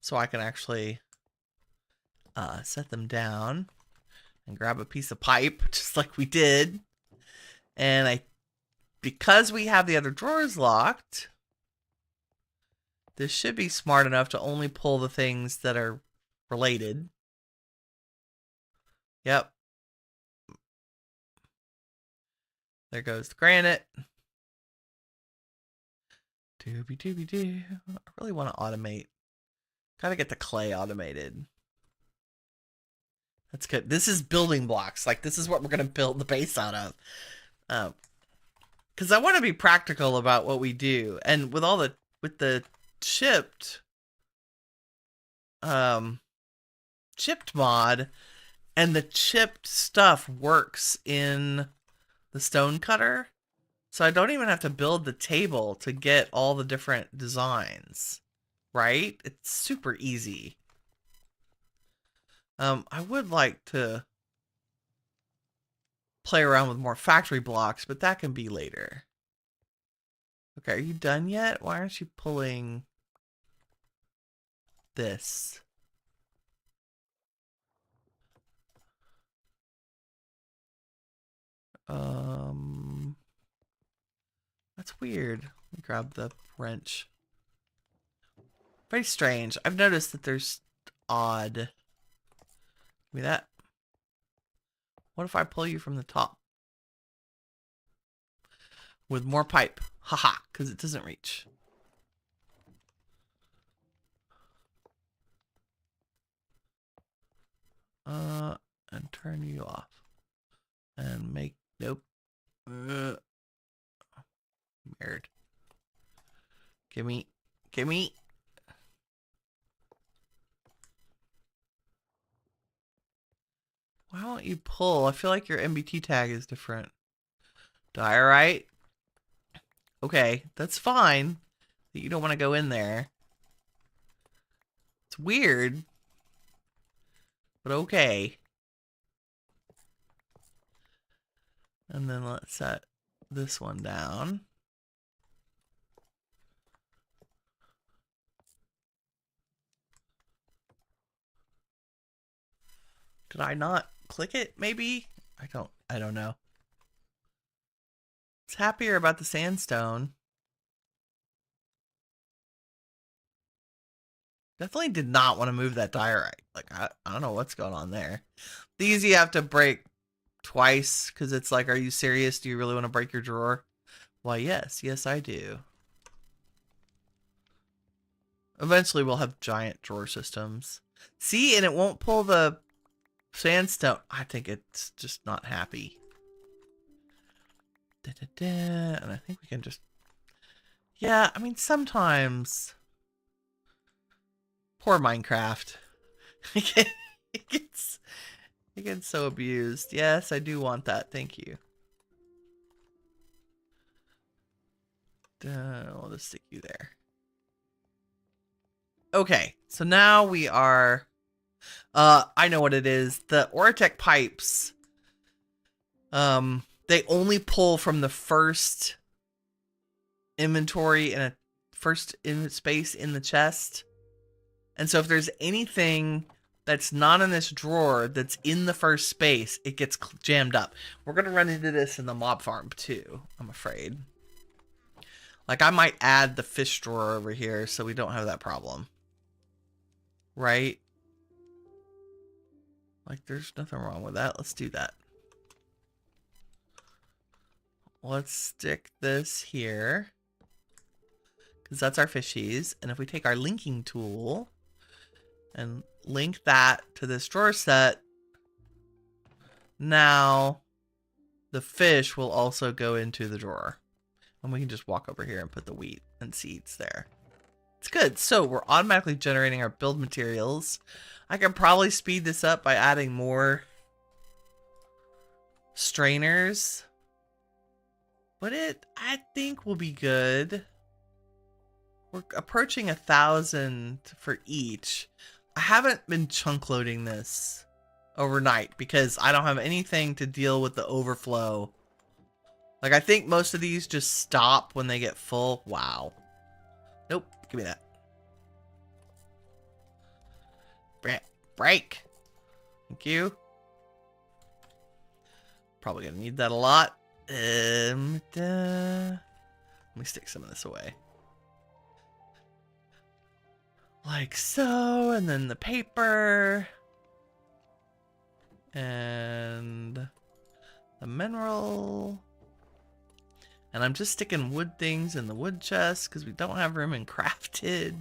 So I can actually set them down and grab a piece of pipe, just like we did. And because we have the other drawers locked, this should be smart enough to only pull the things that are related. Yep. There goes the granite. Doobie-doobie-doo. I really want to automate. Gotta get the clay automated. That's good. This is building blocks. Like, this is what we're going to build the base out of. Because I want to be practical about what we do. And with the chipped mod, and the chipped stuff works in the stone cutter, so I don't even have to build the table to get all the different designs, right? It's super easy. I would like to play around with more factory blocks, but that can be later. Okay, are you done yet? Why aren't you pulling this? That's weird. Let me grab the wrench. Very strange. I've noticed that there's odd. Give me that. What if I pull you from the top? With more pipe. Haha, because it doesn't reach. And turn you off. And make, nope. Weird. Gimme. Why won't you pull? I feel like your MBT tag is different. Diorite? Okay, that's fine. You don't want to go in there. It's weird. But okay. And then let's set this one down. Did I not click it, maybe? I don't know. It's happier about the sandstone. Definitely did not want to move that diorite. Like, I don't know what's going on there. These you have to break twice, because it's like, are you serious? Do you really want to break your drawer? Why, yes. Yes, I do. Eventually, we'll have giant drawer systems. See, and it won't pull the sandstone. I think it's just not happy. And I think we can just... Yeah, I mean, sometimes... Poor Minecraft. It gets so abused. Yes, I do want that. Thank you. I'll just stick you there. Okay, so now we are... I know what it is. The Oratech pipes... they only pull from the first inventory and a first space in the chest. And so if there's anything that's not in this drawer that's in the first space, it gets jammed up. We're going to run into this in the mob farm too, I'm afraid. Like, I might add the fish drawer over here so we don't have that problem. Right? Like, there's nothing wrong with that. Let's do that. Let's stick this here, because that's our fishies. And if we take our linking tool and link that to this drawer set, now the fish will also go into the drawer. And we can just walk over here and put the wheat and seeds there. It's good. So we're automatically generating our build materials. I can probably speed this up by adding more strainers. But I think will be good. We're approaching 1,000 for each. I haven't been chunk loading this overnight because I don't have anything to deal with the overflow. Like, I think most of these just stop when they get full. Wow. Nope. Give me that. Break. Thank you. Probably gonna need that a lot. Let me stick some of this away. Like so, and then the paper. And the mineral. And I'm just sticking wood things in the wood chest because we don't have room in crafted.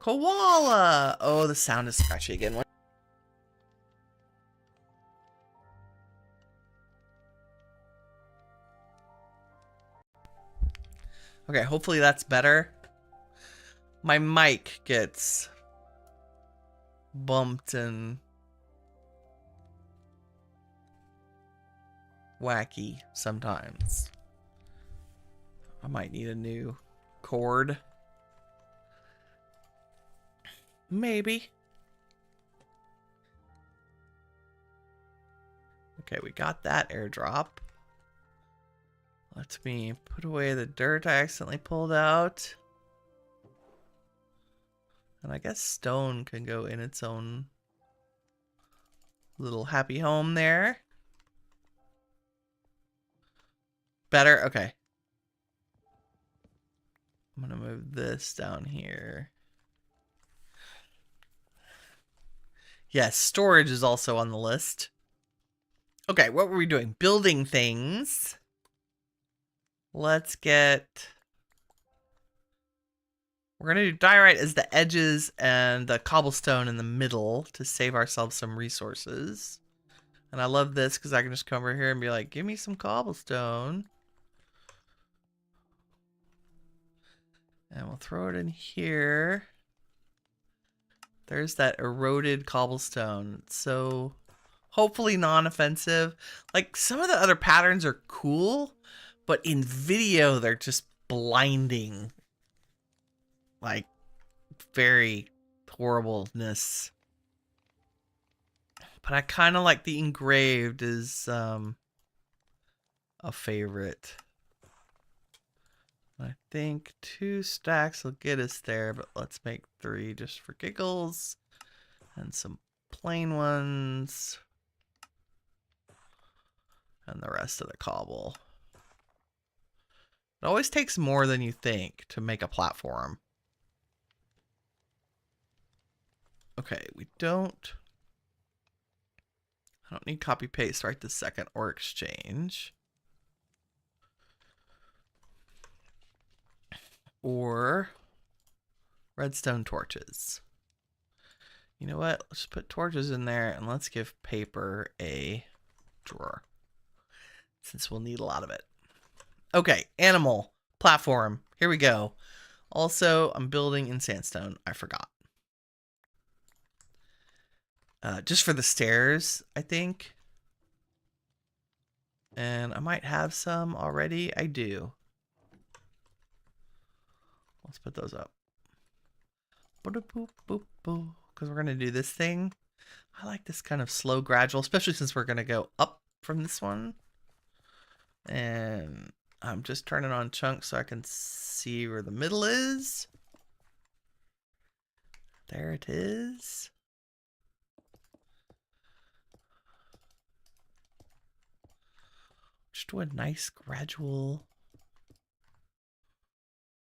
Koala! Oh, the sound is scratchy again. Okay, hopefully that's better. My mic gets bumped and wacky sometimes. I might need a new cord. Maybe. Okay, we got that airdrop. Let me put away the dirt I accidentally pulled out. And I guess stone can go in its own little happy home there. Better? Okay. I'm gonna move this down here. Yes, storage is also on the list. Okay, what were we doing? Building things. Let's get... We're going to do diorite as the edges and the cobblestone in the middle to save ourselves some resources. And I love this because I can just come over here and be like, give me some cobblestone. And we'll throw it in here. There's that eroded cobblestone. It's so Hopefully non-offensive. Like, some of the other patterns are cool, but in video, they're just blinding. Like, very horribleness. But I kind of like the engraved is a favorite. I think 2 stacks will get us there, but let's make 3 just for giggles. And some plain ones. And the rest of the cobble. It always takes more than you think to make a platform. Okay, I don't need copy paste right this second or exchange. Or redstone torches. You know what? Let's put torches in there and let's give paper a drawer, since we'll need a lot of it. Okay, animal platform. Here we go. Also, I'm building in sandstone. I forgot. Just for the stairs, I think. And I might have some already. I do. Let's put those up. Because we're going to do this thing. I like this kind of slow, gradual, especially since we're going to go up from this one. And I'm just turning on chunks so I can see where the middle is. There it is. Just do a nice gradual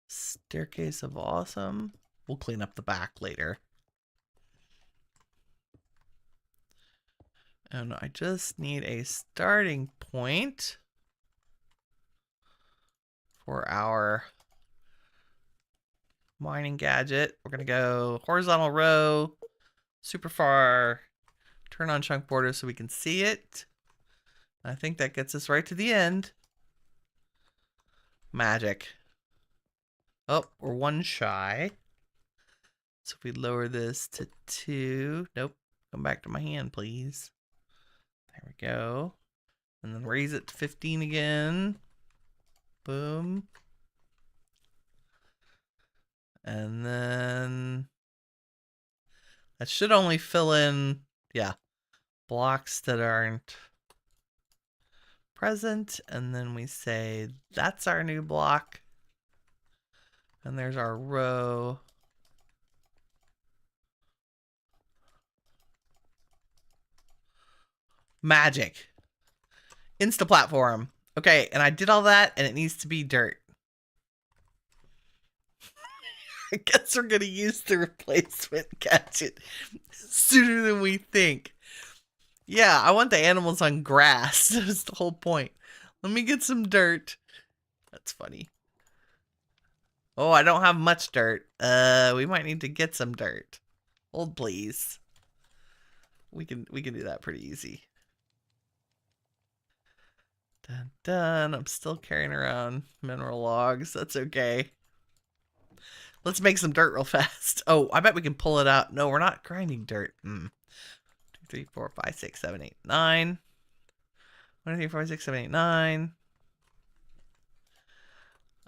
staircase of awesome. We'll clean up the back later. And I just need a starting point for our mining gadget. We're going to go horizontal row, super far, turn on chunk border so we can see it. I think that gets us right to the end. Magic. Oh, we're 1 shy. So if we lower this to 2, nope, come back to my hand, please. There we go. And then raise it to 15 again. Boom. And then that should only fill in, yeah, blocks that aren't present. And then we say that's our new block. And there's our row. Magic. Insta platform. Okay, and I did all that and it needs to be dirt. I guess we're going to use the replacement gadget sooner than we think. Yeah, I want the animals on grass. That's the whole point. Let me get some dirt. That's funny. Oh, I don't have much dirt. We might need to get some dirt. Hold please. We can do that pretty easy. Dun dun. I'm still carrying around mineral logs. That's okay. Let's make some dirt real fast. Oh, I bet we can pull it out. No, we're not grinding dirt. 2, 3, 4, 5, 6, 7, 8, 9. 1, 2, 3, 4, 5, 6, 7, 8, 9.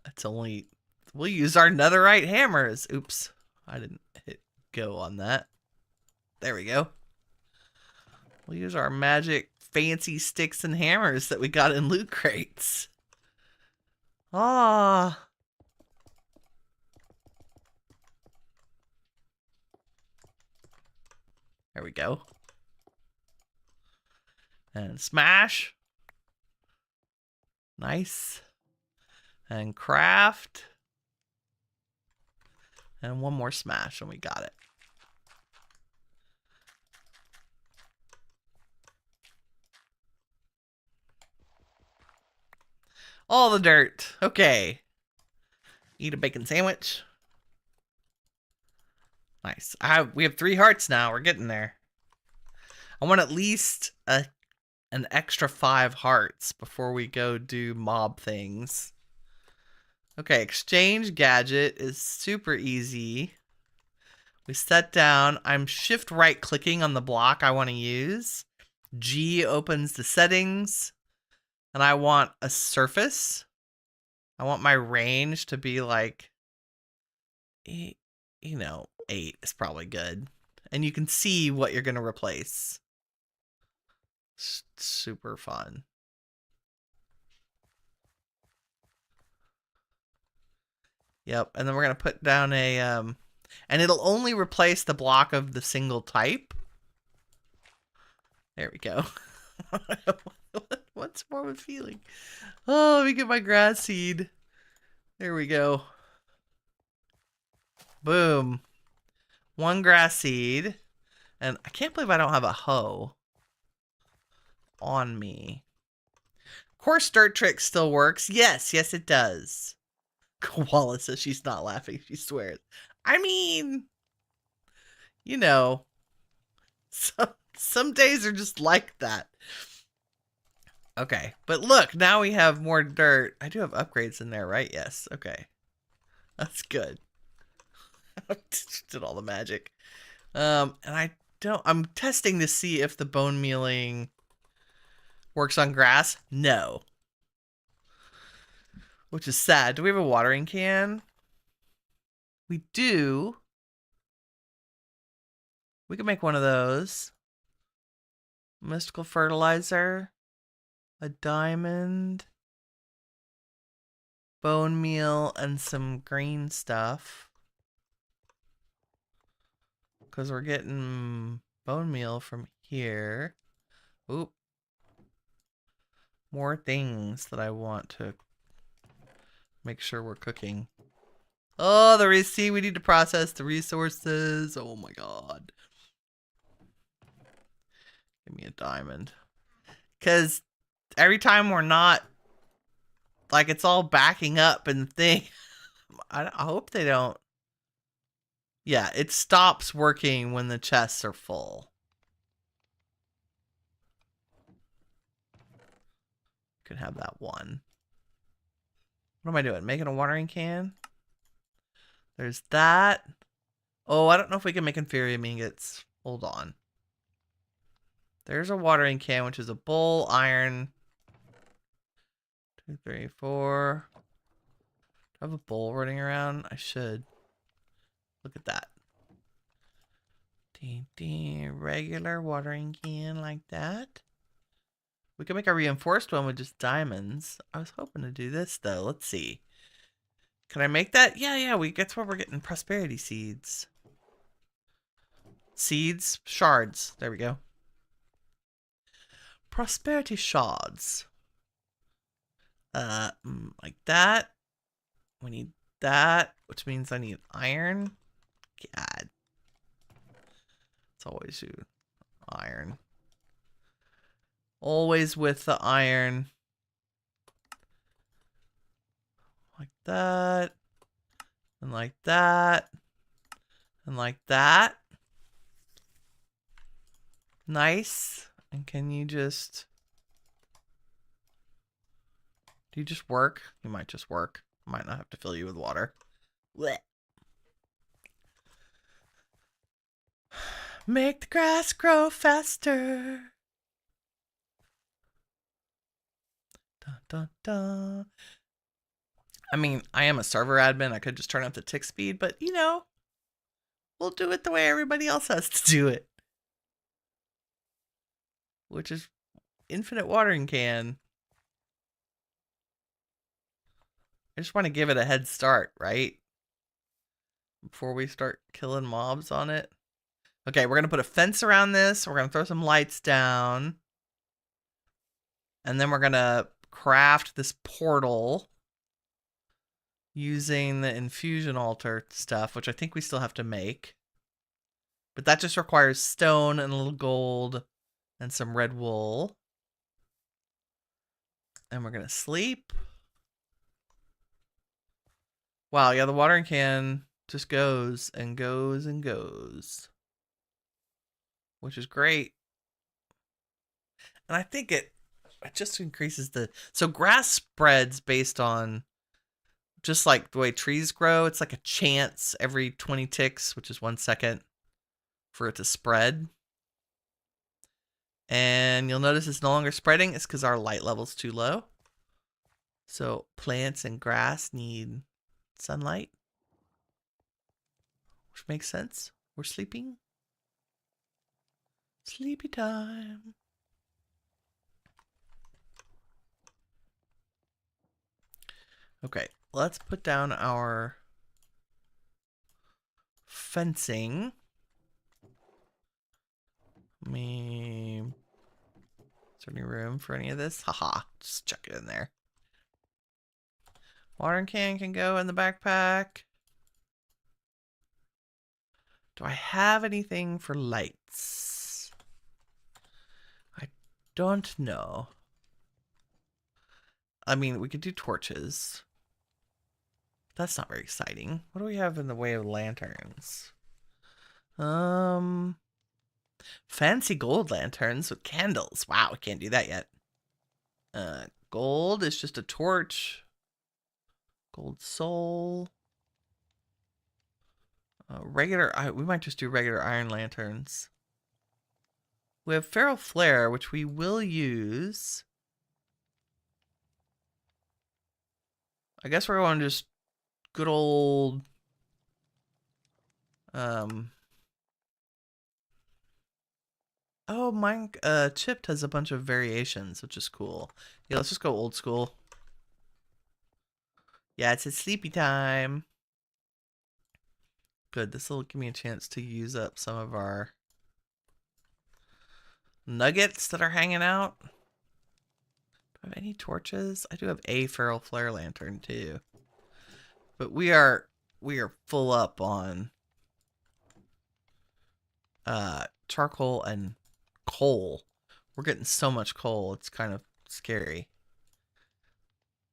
That's only... We'll use our netherite hammers. Oops. I didn't hit go on that. There we go. We'll use our magic fancy sticks and hammers that we got in loot crates. Ah. There we go. And smash. Nice. And craft. And one more smash and we got it. All the dirt. Okay. Eat a bacon sandwich. Nice. We have 3 hearts now. We're getting there. I want at least an extra 5 hearts before we go do mob things. Okay, exchange gadget is super easy. We set down. I'm shift right clicking on the block I want to use. G opens the settings. And I want a surface. I want my range to be like, 8 is probably good. And you can see what you're going to replace. Super fun. Yep, and then we're going to put down a, and it'll only replace the block of the single type. There we go. What's more of a feeling? Oh, let me get my grass seed. There we go. Boom. 1 grass seed. And I can't believe I don't have a hoe on me. Course dirt trick still works. Yes, it does. Koala says she's not laughing. She swears. I mean, some days are just like that. Okay, but look, now we have more dirt. I do have upgrades in there, right? Yes, okay. That's good. Did all the magic. And I'm testing to see if the bone mealing works on grass. No. Which is sad. Do we have a watering can? We do. We can make one of those. Mystical fertilizer. A diamond. Bone meal and some green stuff. Because we're getting bone meal from here. Oop. More things that I want to make sure we're cooking. Oh, the receipt. We need to process the resources. Oh my god. Give me a diamond. Because every time we're not, like, it's all backing up and the thing. I hope they don't. Yeah, it stops working when the chests are full. Could have that one. What am I doing? Making a watering can? There's that. Oh, I don't know if we can make inferior ingots. Hold on. There's a watering can, which is a bowl, iron. 2, 3, 4. Do I have a bowl running around? I should. Look at that. Regular watering can like that. We can make a reinforced one with just diamonds. I was hoping to do this though. Let's see. Can I make that? Yeah. That's where we're getting prosperity seeds. Seeds, shards. There we go. Prosperity shards. Like that. We need that, which means I need iron. God. It's always you. Iron. Always with the iron. Like that. And like that. And like that. Nice. And can you just... Do you just work? You might just work. Might not have to fill you with water. Blech. Make the grass grow faster. Dun, dun, dun. I mean, I am a server admin. I could just turn up the tick speed, but we'll do it the way everybody else has to do it. Which is infinite watering can. I just want to give it a head start, right? Before we start killing mobs on it. Okay, we're going to put a fence around this. We're going to throw some lights down. And then we're going to craft this portal using the infusion altar stuff, which I think we still have to make. But that just requires stone and a little gold and some red wool. And we're going to sleep. Wow, yeah, the watering can just goes and goes and goes. Which is great. And I think it just increases the... So grass spreads based on just like the way trees grow. It's like a chance every 20 ticks, which is 1 second, for it to spread. And you'll notice it's no longer spreading. It's because our light level's too low. So plants and grass need sunlight, which makes sense. We're sleeping. Sleepy time. Okay, let's put down our fencing. Is there any room for any of this? Haha, just chuck it in there. Watering can go in the backpack. Do I have anything for lights? I don't know. I mean, we could do torches. That's not very exciting. What do we have in the way of lanterns? Fancy gold lanterns with candles. Wow, we can't do that yet. Gold is just a torch. Gold soul. Regular, we might just do regular iron lanterns. We have feral flare, which we will use. I guess we're going to just good old oh, mine Chipped has a bunch of variations, which is cool. Yeah, let's just go old school. Yeah, it's sleepy time. Good, this will give me a chance to use up some of our nuggets that are hanging out. Do I have any torches? I do have a feral flare lantern too. But we are full up on charcoal and coal. We're getting so much coal, it's kind of scary.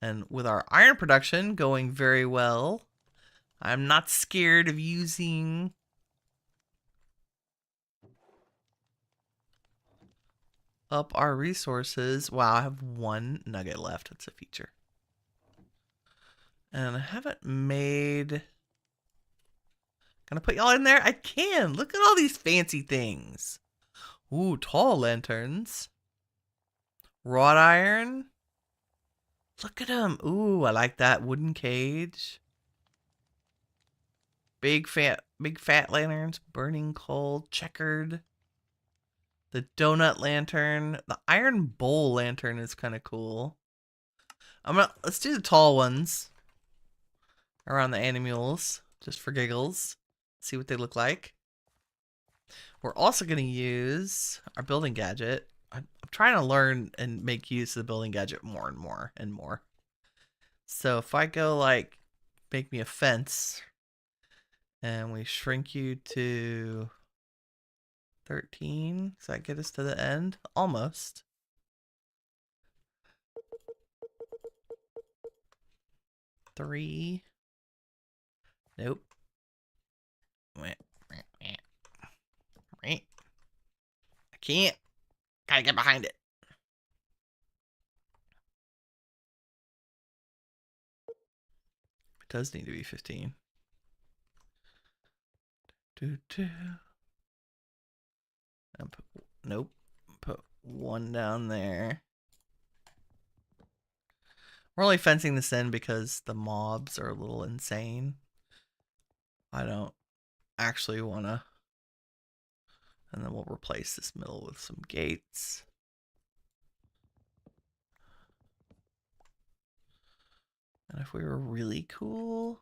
And with our iron production going very well, I'm not scared of using up our resources. Wow, I have one nugget left. That's a feature. And I haven't made... Can I put y'all in there? I can! Look at all these fancy things. Ooh, tall lanterns. Wrought iron. Look at them. Ooh, I like that. Wooden cage. Big fat lanterns. Burning coal. Checkered. The donut lantern. The iron bowl lantern is kind of cool. Let's do the tall ones around the animals, just for giggles. See what they look like. We're also going to use our building gadget. I'm trying to learn and make use of the building gadget more and more and more. So if I go like, make me a fence, and we shrink you to 13, does that get us to the end? Almost. Three. Nope. I can't. Gotta get behind it. It does need to be 15. Nope. Put one down there. We're only fencing this in because the mobs are a little insane. I don't actually want to. And then we'll replace this middle with some gates. And if we were really cool,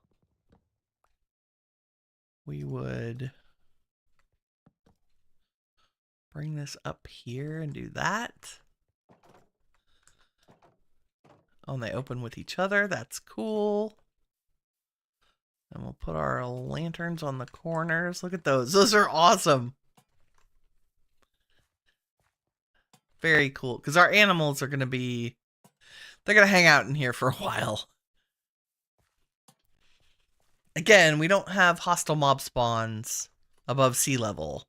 we would bring this up here and do that. Oh, and they open with each other. That's cool. And we'll put our lanterns on the corners. Look at those. Those are awesome. Very cool. Because our animals are going to be... They're going to hang out in here for a while. Again, we don't have hostile mob spawns above sea level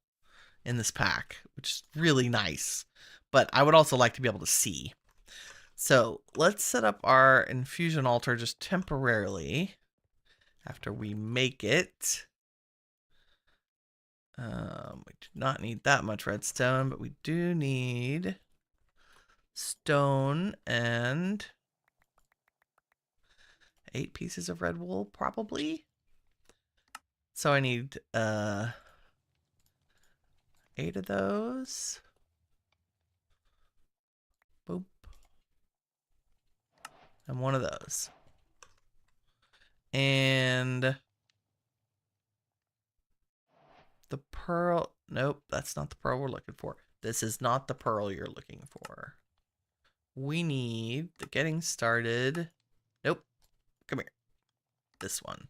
in this pack, which is really nice. But I would also like to be able to see. So let's set up our infusion altar just temporarily after we make it. We do not need that much redstone, but we do need stone and 8 pieces of red wool, probably. So I need 8 of those. Boop. And 1 of those. And the pearl. Nope, that's not the pearl we're looking for. This is not the pearl you're looking for. We need the getting started. Nope. Come here. This one.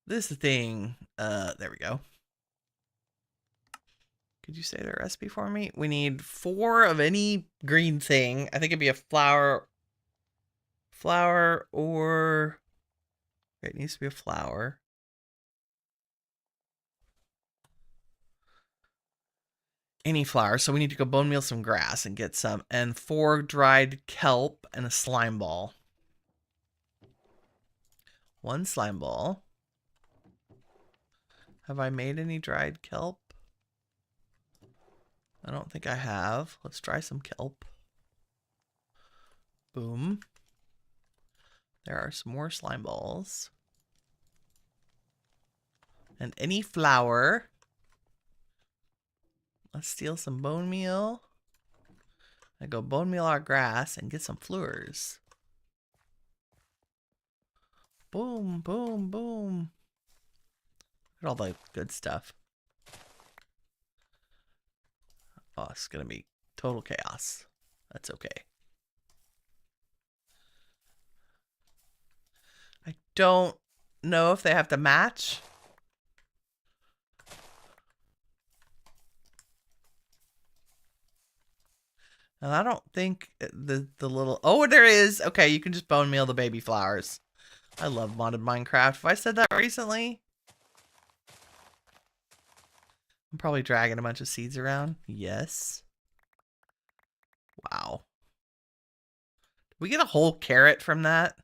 This is the thing. There we go. Could you say the recipe for me? We need 4 of any green thing. I think it'd be a flower. Flower or... It needs to be a flower. Any flower. So we need to go bone meal some grass and get some. And 4 dried kelp and a slime ball. 1 slime ball. Have I made any dried kelp? I don't think I have. Let's try some kelp. Boom. There are some more slime balls. And any flour. Let's steal some bone meal. I go bone meal our grass and get some flowers. Boom, boom, boom. Look at all the good stuff. Oh, it's gonna be total chaos. That's okay. I don't know if they have to match. And I don't think the little... Oh, there is! Okay, you can just bone meal the baby flowers. I love modded Minecraft. Have I said that recently? I'm probably dragging a bunch of seeds around. Yes. Wow. Did we get a whole carrot from that?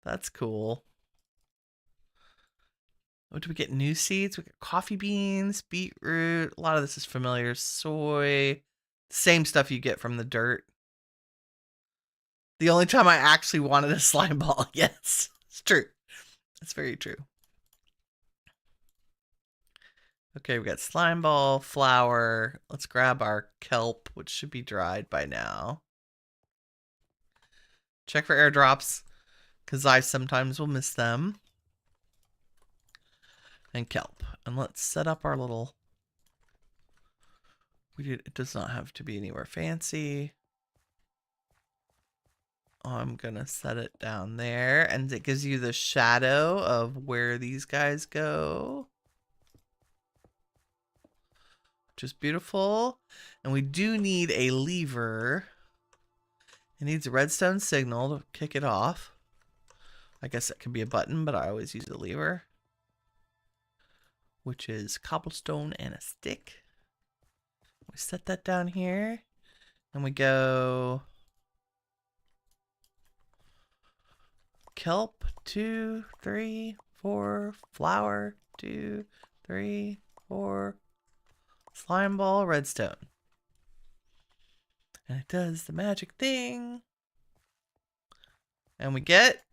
That's cool. What do we get? New seeds? We got coffee beans, beetroot. A lot of this is familiar. Soy. Same stuff you get from the dirt. The only time I actually wanted a slime ball. Yes, it's true. It's very true. Okay, we got slime ball, flour. Let's grab our kelp, which should be dried by now. Check for airdrops, because I sometimes will miss them. And kelp. And let's set up our little... It does not have to be anywhere fancy. I'm gonna set it down there, and it gives you the shadow of where these guys go, which is beautiful. And we do need a lever. It needs a redstone signal to kick it off. I guess it can be a button, but I always use a lever, which is cobblestone and a stick. We set that down here, and we go kelp 2, 3, 4, flour 2, 3, 4, slime ball, redstone. And it does the magic thing. And we get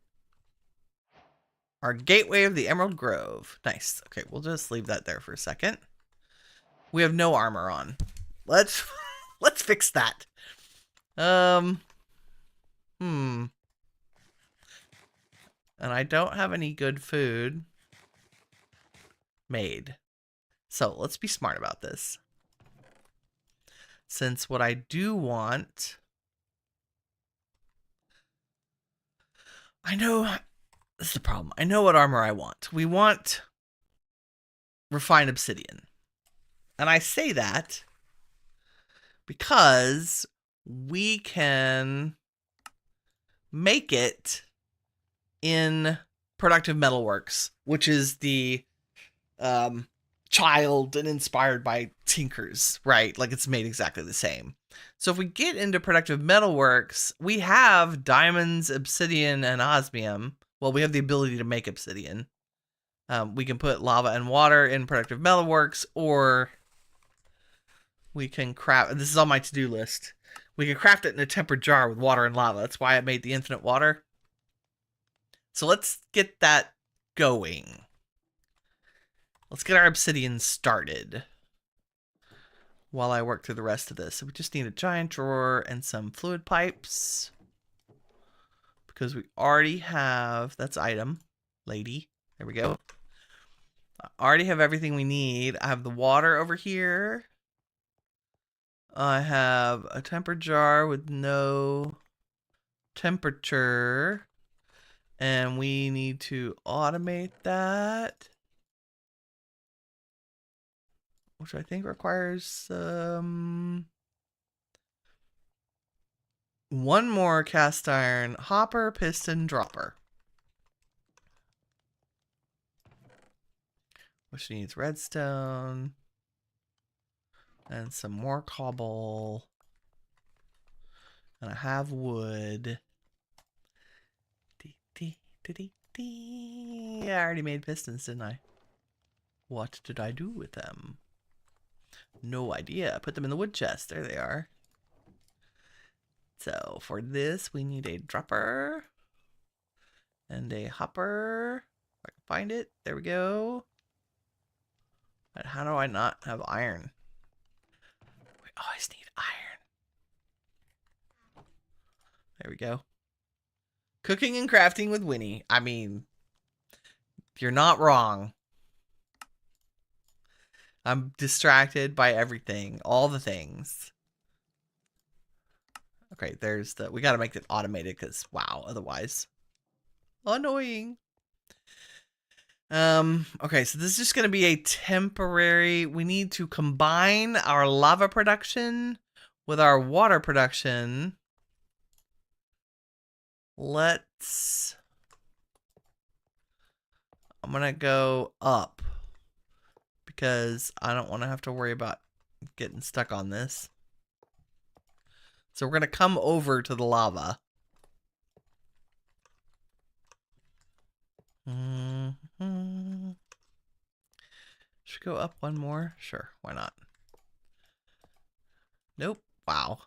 our gateway of the Emerald Grove. Nice. Okay, we'll just leave that there for a second. We have no armor on. Let's fix that. And I don't have any good food made. So let's be smart about this. Since what I do want... I know... This is the problem. I know what armor I want. We want refined obsidian. And I say that because we can make it in Productive Metalworks, which is the child and inspired by Tinkers, right? Like it's made exactly the same. So if we get into Productive Metalworks, we have diamonds, obsidian, and osmium. Well, we have the ability to make obsidian. We can put lava and water in productive metalworks, or we can craft. This is on my to-do list. We can craft it in a tempered jar with water and lava. That's why I made the infinite water. So let's get that going. Let's get our obsidian started while I work through the rest of this. So we just need a giant drawer and some fluid pipes, because we already have, that's item, lady. There we go. I already have everything we need. I have the water over here. I have a tempered jar with no temperature. And we need to automate that, which I think requires one more cast iron hopper, piston, dropper. Which needs redstone and some more cobble. And I have wood. I already made pistons, didn't I? What did I do with them? No idea. I put them in the wood chest. There they are. So for this, we need a dropper and a hopper. If I can find it. There we go. But how do I not have iron? We always need iron. There we go. Cooking and crafting with Winnie. I mean, you're not wrong. I'm distracted by everything. All the things. Okay, there's the... We gotta make it automated because, wow, otherwise. Annoying. Okay, so this is just gonna be a temporary... We need to combine our lava production with our water production. Let's... I'm gonna go up because I don't want to have to worry about getting stuck on this. So we're gonna come over to the lava. Should we go up one more? Sure, why not? Nope. Wow.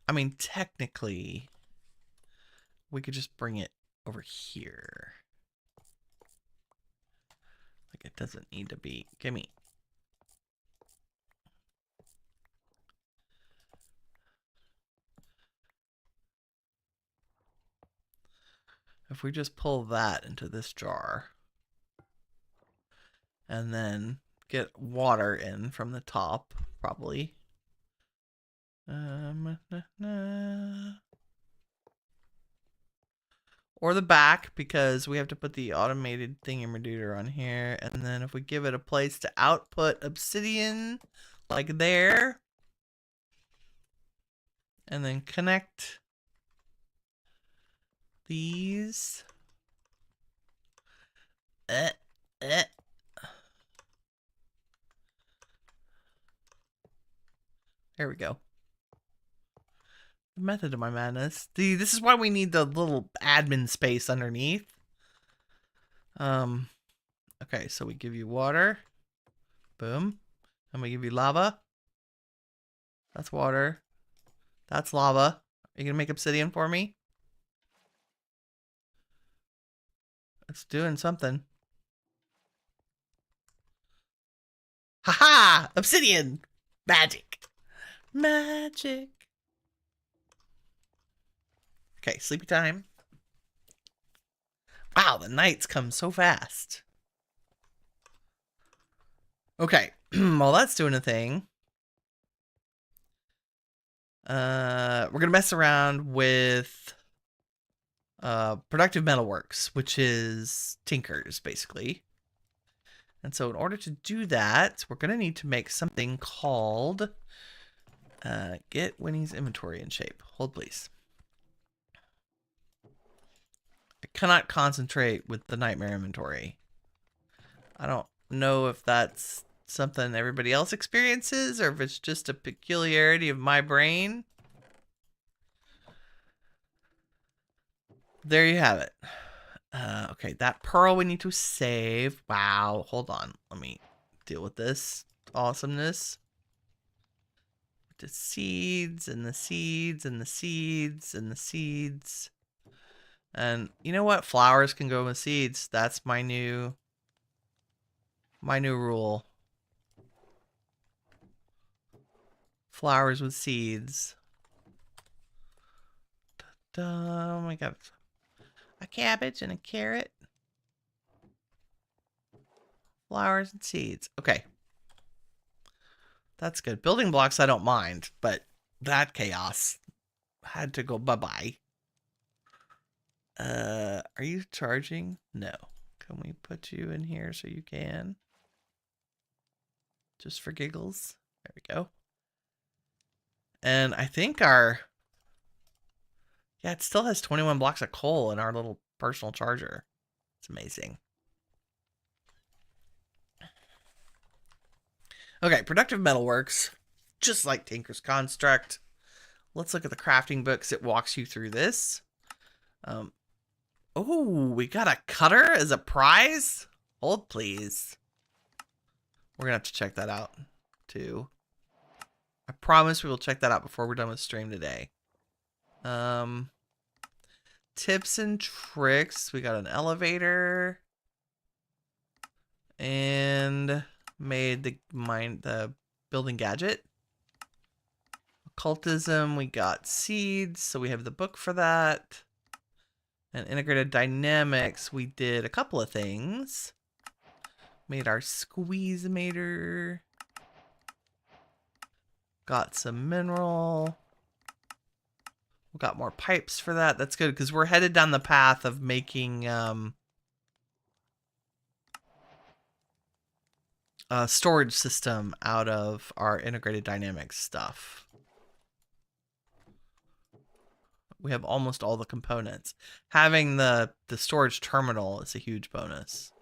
I mean, technically, we could just bring it over here. Like, it doesn't need to be... Gimme. If we just pull that into this jar, and then get water in from the top, probably. Or the back, because we have to put the automated thingamajigger on here. And then if we give it a place to output obsidian, like there. And then connect these. There we go. The method of my madness. This is why we need the little admin space underneath. Okay, so we give you water. Boom. And we give you lava. That's water. That's lava. Are you gonna make obsidian for me? It's doing something. Haha! Obsidian! Magic! Magic! Okay, sleepy time. Wow, the nights come so fast. Okay, while that's doing a thing, we're gonna mess around with productive metalworks, which is tinkers, basically. And so in order to do that, we're gonna need to make something called get Winnie's inventory in shape. Hold, please. I cannot concentrate with the nightmare inventory. I don't know if that's something everybody else experiences or if it's just a peculiarity of my brain. there you have it. Okay, that pearl we need to save. Wow, hold on. Let me deal with this awesomeness. The seeds and the seeds and the seeds and the seeds. And you know what? Flowers can go with seeds. That's my new rule. Flowers with seeds. Oh my god. A cabbage and a carrot. Flowers and seeds. Okay. That's good. Building blocks I don't mind, but that chaos had to go bye-bye. Are you charging? No. Can we put you in here so you can? Just for giggles. There we go. And I think our... Yeah, it still has 21 blocks of coal in our little personal charger. It's amazing. Okay, productive metalworks. Just like Tinker's Construct. Let's look at the crafting books. It walks you through this. Oh, we got a cutter as a prize? Hold, please. We're going to have to check that out, too. I promise we will check that out before we're done with stream today. Tips and tricks. We got an elevator. And made the building gadget. Occultism, we got seeds, so we have the book for that. And integrated dynamics, we did a couple of things. Made our squeeze mater. Got some mineral. We got more pipes for that. That's good because we're headed down the path of making a storage system out of our integrated dynamics stuff. We have almost all the components. Having the storage terminal is a huge bonus.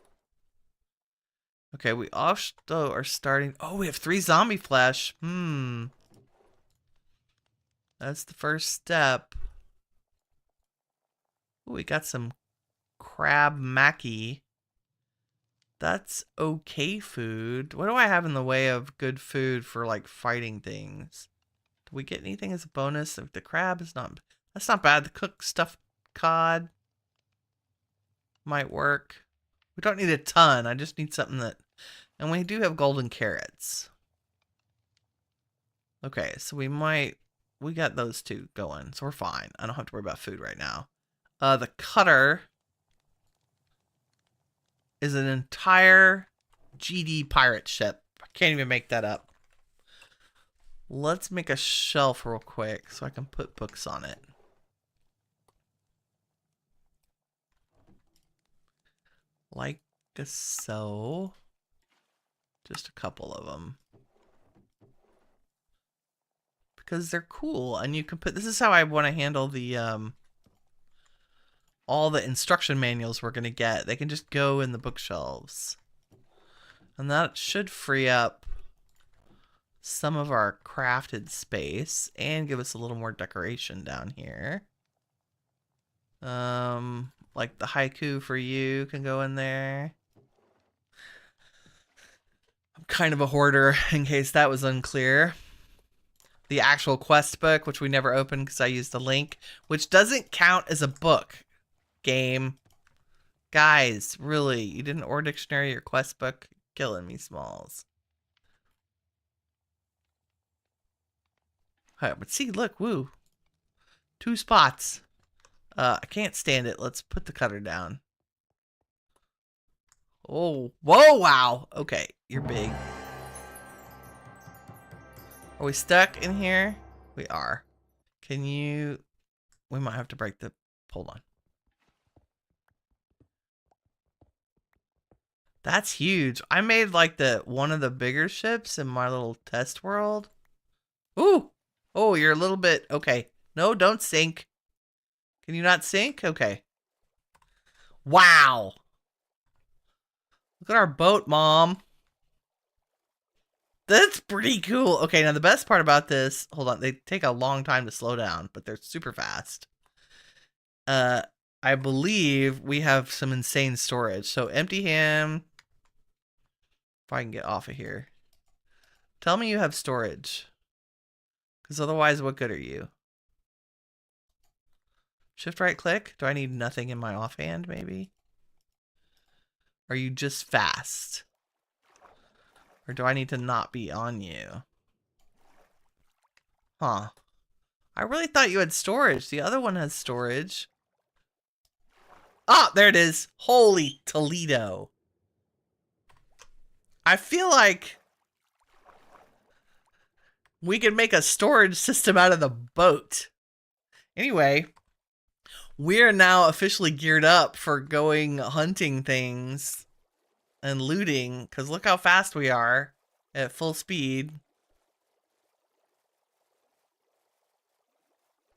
Okay, we also are starting... Oh, we have 3 zombie flesh. That's the first step. Ooh, we got some crab mackie. That's okay food. What do I have in the way of good food for, like, fighting things? Do we get anything as a bonus? The crab is not... That's not bad. The cooked stuffed cod might work. We don't need a ton. I just need something that... And we do have golden carrots. Okay, so we might... We got those 2 going, so we're fine. I don't have to worry about food right now. The cutter is an entire GD pirate ship. I can't even make that up. Let's make a shelf real quick so I can put books on it. Like so. Just a couple of them. Because they're cool and you can put... This is how I want to handle the all the instruction manuals we're going to get. They can just go in the bookshelves. And that should free up some of our crafted space and give us a little more decoration down here. Like the haiku for you can go in there. I'm kind of a hoarder in case that was unclear. The actual quest book, which we never opened because I used the link, which doesn't count as a book. Game. Guys, really, you didn't order dictionary or quest book? Killing me, Smalls. Alright, but see, look, woo. 2 spots. I can't stand it. Let's put the cutter down. Oh, whoa, wow. Okay, you're big. Are we stuck in here? We are. Can you... We might have to break the... Hold on. That's huge. I made like one of the bigger ships in my little test world. Ooh. Oh, you're a little bit... Okay. No, don't sink. Can you not sink? Okay. Wow. Look at our boat, Mom. That's pretty cool. Okay, now the best part about this... Hold on. They take a long time to slow down, but they're super fast. I believe we have some insane storage. So empty ham. If I can get off of here. Tell me you have storage. Because otherwise, what good are you? Shift right click? Do I need nothing in my offhand, maybe? Are you just fast? Or do I need to not be on you? Huh. I really thought you had storage. The other one has storage. Ah, there it is. Holy Toledo. I feel like we can make a storage system out of the boat. Anyway, we're now officially geared up for going hunting things and looting, because look how fast we are at full speed.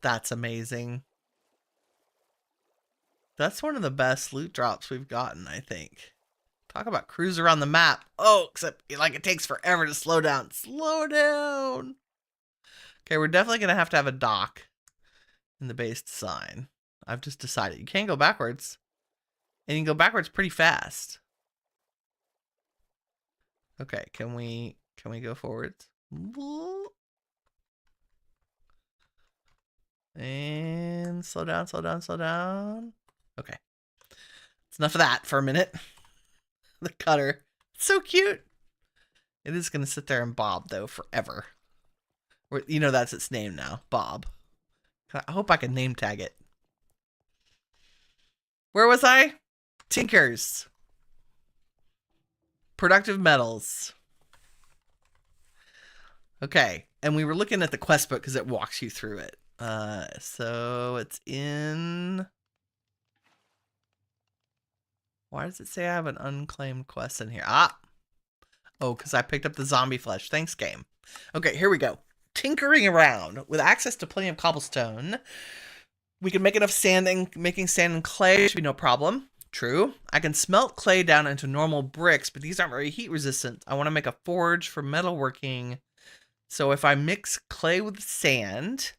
That's amazing. That's one of the best loot drops we've gotten, I think. Talk about cruise around the map. Oh, except like it takes forever to slow down. Slow down. Okay, we're definitely going to have a dock in the base design. I've just decided. You can't go backwards. And you can go backwards pretty fast. Okay, can we go forwards? And slow down, slow down, slow down. Okay. It's enough of that for a minute. The cutter. It's so cute. It is going to sit there and bob, though, forever. You know that's its name now. Bob. I hope I can name tag it. Where was I? Tinkers. Productive metals. Okay. And we were looking at the quest book because it walks you through it. So it's in... Why does it say I have an unclaimed quest in here? Ah! Oh, because I picked up the zombie flesh. Thanks, game. Okay, here we go. Tinkering around. With access to plenty of cobblestone, we can make enough sand, and making sand and clay should be no problem. True. I can smelt clay down into normal bricks, but these aren't very heat resistant. I want to make a forge for metalworking. So if I mix clay with sand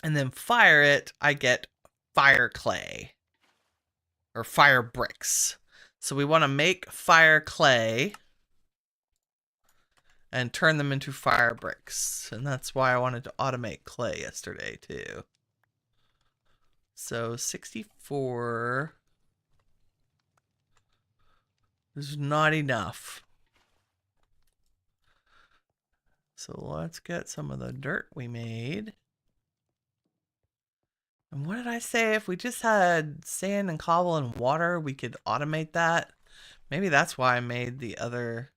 and then fire it, I get fire clay. Or fire bricks. So we want to make fire clay and turn them into fire bricks. And that's why I wanted to automate clay yesterday too. So 64 is not enough. So let's get some of the dirt we made. And what did I say? If we just had sand and cobble and water, we could automate that. Maybe that's why I made the other.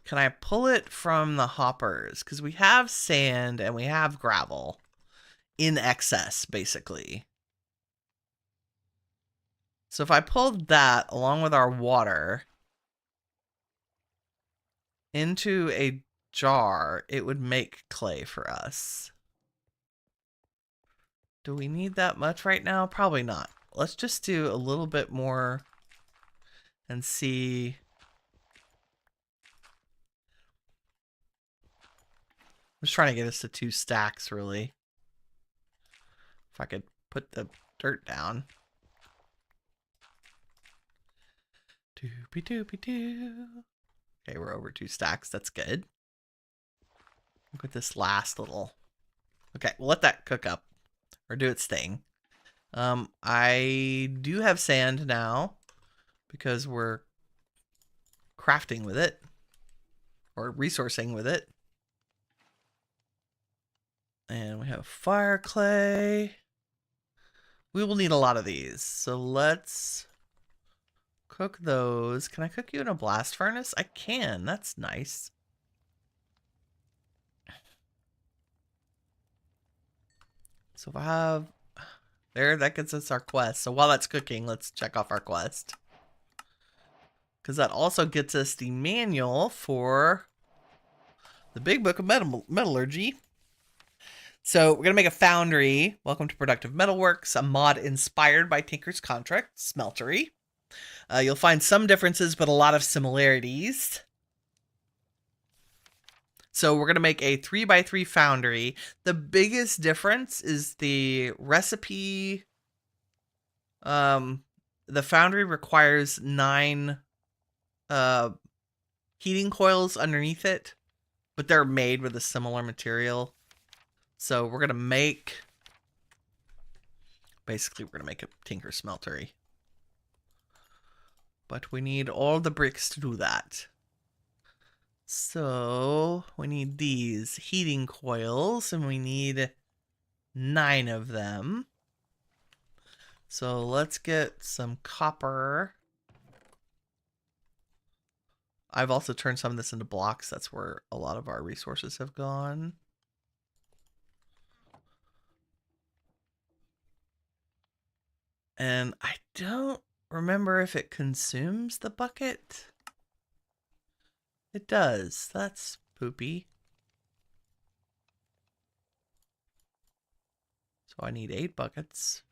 Can I pull it from the hoppers? Because we have sand and we have gravel in excess, basically. So if I pulled that along with our water into a jar, it would make clay for us. Do we need that much right now? Probably not. Let's just do a little bit more and see. I'm just trying to get us to 2 stacks, really. If I could put the dirt down. Doopy doopy doo. Okay, we're over 2 stacks. That's good. Look at this last little. Okay, we'll let that cook up. Or do its thing. I do have sand now because we're crafting with it or resourcing with it. And we have fire clay. We will need a lot of these. So let's cook those. Can I cook you in a blast furnace? I can. That's nice. So if I have, there, that gets us our quest. So while that's cooking, let's check off our quest. Because that also gets us the manual for the Big Book of Metallurgy. So we're going to make a foundry. Welcome to Productive Metalworks, a mod inspired by Tinker's Contract, Smeltery. You'll find some differences, but a lot of similarities. So we're going to make a 3x3 foundry. The biggest difference is the recipe. The foundry requires 9 heating coils underneath it, but they're made with a similar material. So we're going to make... Basically, we're going to make a tinker smeltery. But we need all the bricks to do that. So we need these heating coils, and we need 9 of them. So let's get some copper. I've also turned some of this into blocks. That's where a lot of our resources have gone. And I don't remember if it consumes the bucket. It does. That's poopy. So I need 8 buckets.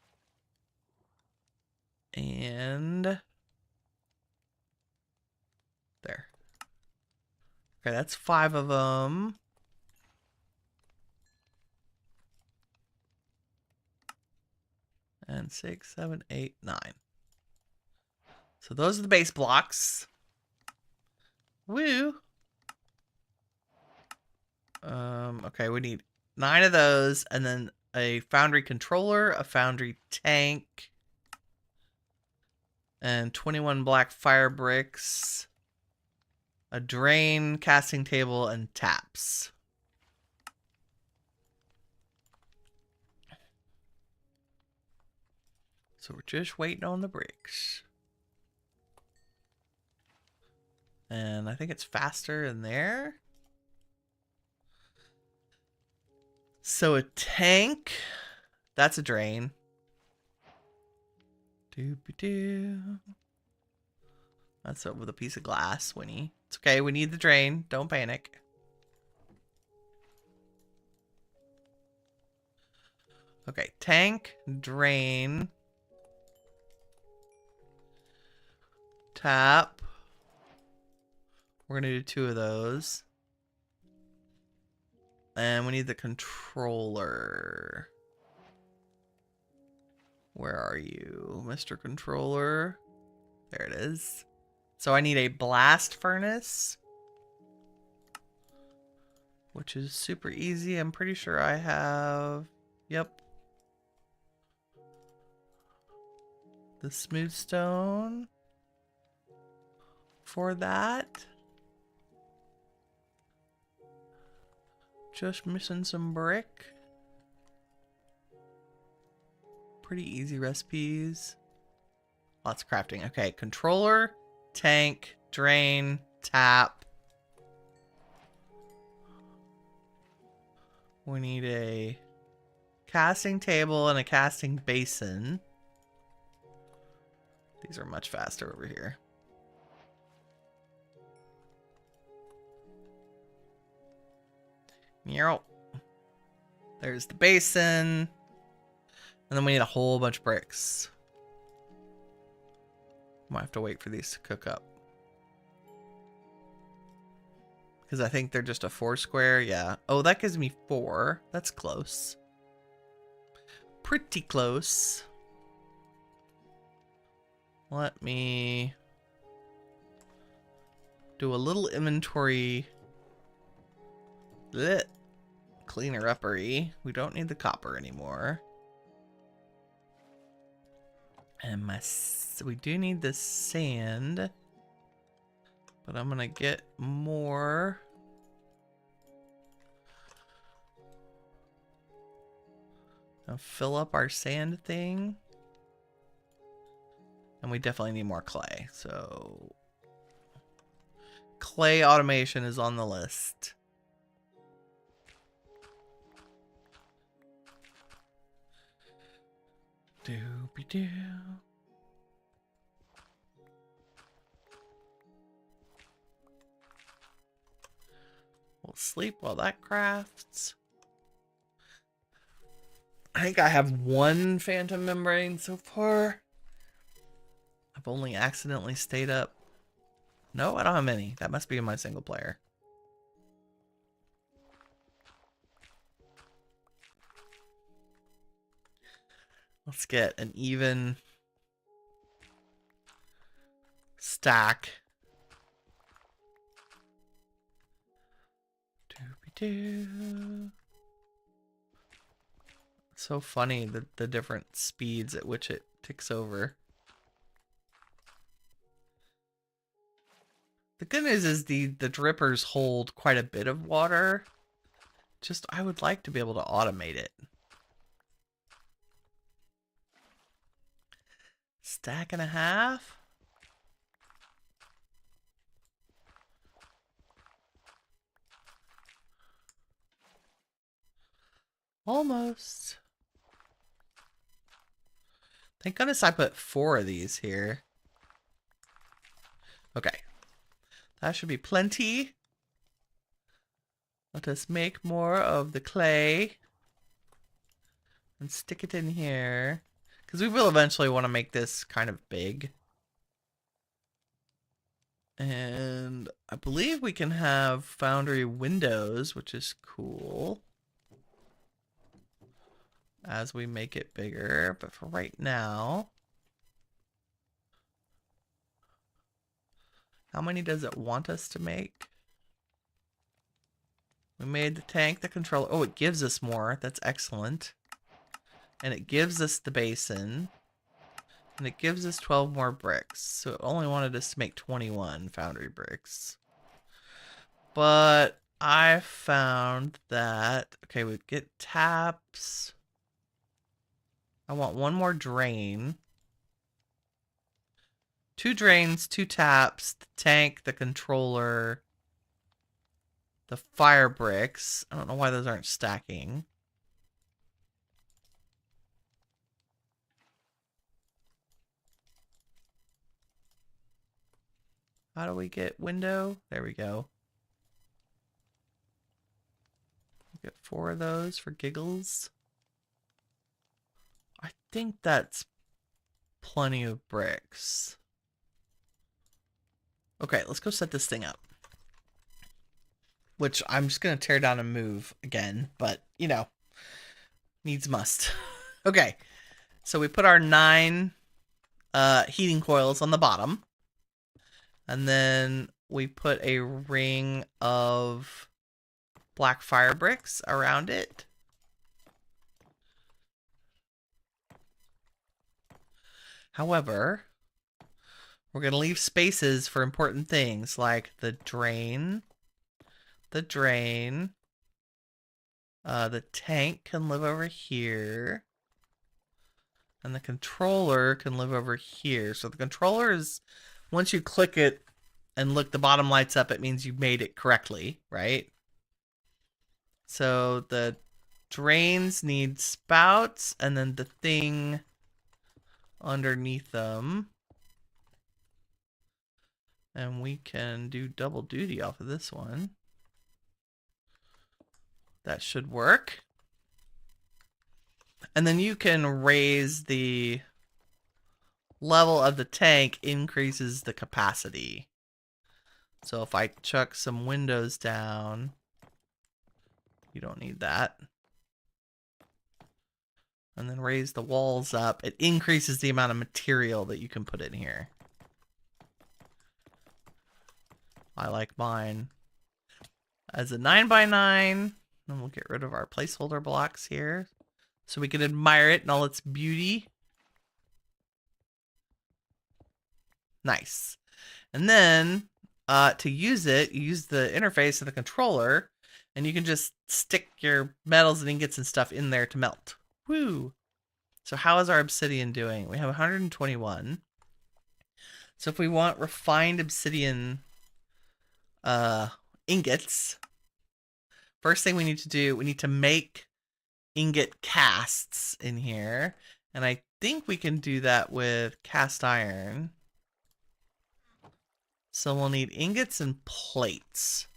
And there. Okay, that's 5 of them. And 6, 7, 8, 9. So those are the base blocks. Woo! Okay, we need 9 of those, and then a foundry controller, a foundry tank, and 21 black fire bricks, a drain, casting table, and taps. So we're just waiting on the bricks. And I think it's faster in there. So a tank, that's a drain. Doop-a-doo. That's up with a piece of glass, Winnie. It's okay, we need the drain. Don't panic. Okay, tank, drain, tap. We're gonna do 2 of those. And we need the controller. Where are you, Mr. Controller? There it is. So I need a blast furnace, which is super easy. I'm pretty sure I have... Yep. The smooth stone for that. Just missing some brick. Pretty easy recipes. Lots of crafting. Okay, controller, tank, drain, tap. We need a casting table and a casting basin. These are much faster over here. There's the basin. And then we need a whole bunch of bricks. Might have to wait for these to cook up. Because I think they're just a 4 square. Yeah. Oh, that gives me 4. That's close. Pretty close. Let me do a little inventory. Blech. Cleaner uppery. We don't need the copper anymore. And we do need the sand. But I'm gonna get more. I'll fill up our sand thing. And we definitely need more clay. So clay automation is on the list. Doopy-doo. We'll sleep while that crafts. I think I have 1 phantom membrane so far. I've only accidentally stayed up. No, I don't have any. That must be in my single player. Let's get an even stack. Doobie-doo. So funny the different speeds at which it ticks over. The good news is the drippers hold quite a bit of water. Just I would like to be able to automate it. Stack and a half. Almost. Thank goodness I put 4 of these here. Okay. That should be plenty. Let us make more of the clay. And stick it in here. Because we will eventually want to make this kind of big. And I believe we can have foundry windows, which is cool. As we make it bigger. But for right now... How many does it want us to make? We made the tank, the controller. Oh, it gives us more. That's excellent. And it gives us the basin. And it gives us 12 more bricks. So it only wanted us to make 21 foundry bricks. But I found that... Okay, we get taps. I want one more drain. 2 drains, 2 taps, the tank, the controller, the fire bricks. I don't know why those aren't stacking. How do we get window? There we go. Get 4 of those for giggles. I think that's plenty of bricks. Okay, let's go set this thing up. Which I'm just going to tear down and move again. But, you know, needs must. Okay, so we put our 9 heating coils on the bottom. And then we put a ring of black fire bricks around it. However... we're going to leave spaces for important things like the drain. The tank can live over here. And the controller can live over here. So the controller is, once you click it and look, the bottom lights up, it means you made it correctly, right? So the drains need spouts and then the thing underneath them. And we can do double duty off of this one. That should work. And then you can raise the level of the tank, increases the capacity. So if I chuck some windows down, you don't need that. And then raise the walls up, it increases the amount of material that you can put in here. I like mine as a 9x9. And we'll get rid of our placeholder blocks here so we can admire it in all its beauty. Nice. And then to use it, you use the interface of the controller and you can just stick your metals and ingots and stuff in there to melt. Woo! So how is our obsidian doing? We have 121. So if we want refined obsidian ingots, first thing we need to do, we need to make ingot casts in here. And I think we can do that with cast iron. So we'll need ingots and plates.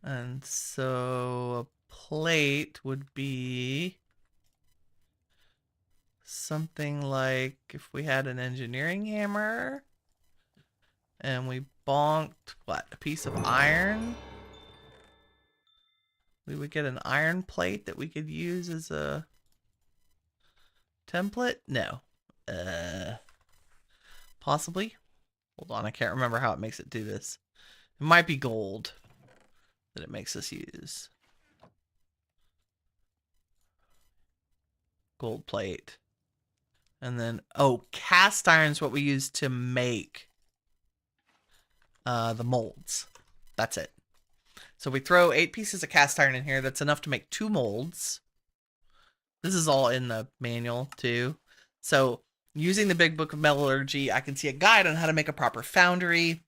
And so a plate would be something like if we had an engineering hammer and we bonked, what, a piece of iron? We would get an iron plate that we could use as a template? No. Possibly. Hold on, I can't remember how it makes it do this. It might be gold that it makes us use. Gold plate. And then, oh, cast iron is what we use to make the molds. That's it. So we throw 8 pieces of cast iron in here. That's enough to make 2 molds. This is all in the manual too. So using the Big Book of Metallurgy, I can see a guide on how to make a proper foundry.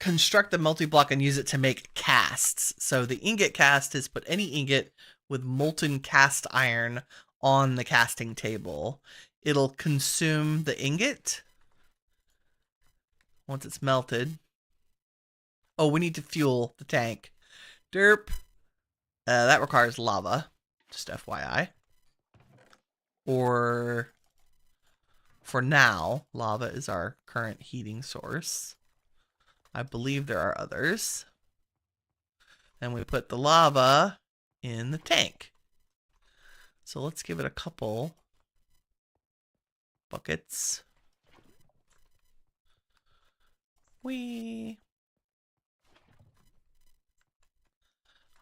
Construct the multi-block and use it to make casts. So the ingot cast is put any ingot with molten cast iron on the casting table. It'll consume the ingot once it's melted. Oh, we need to fuel the tank. Derp. That requires lava, just FYI. Or for now, lava is our current heating source. I believe there are others. And we put the lava in the tank. So let's give it a couple buckets. Whee!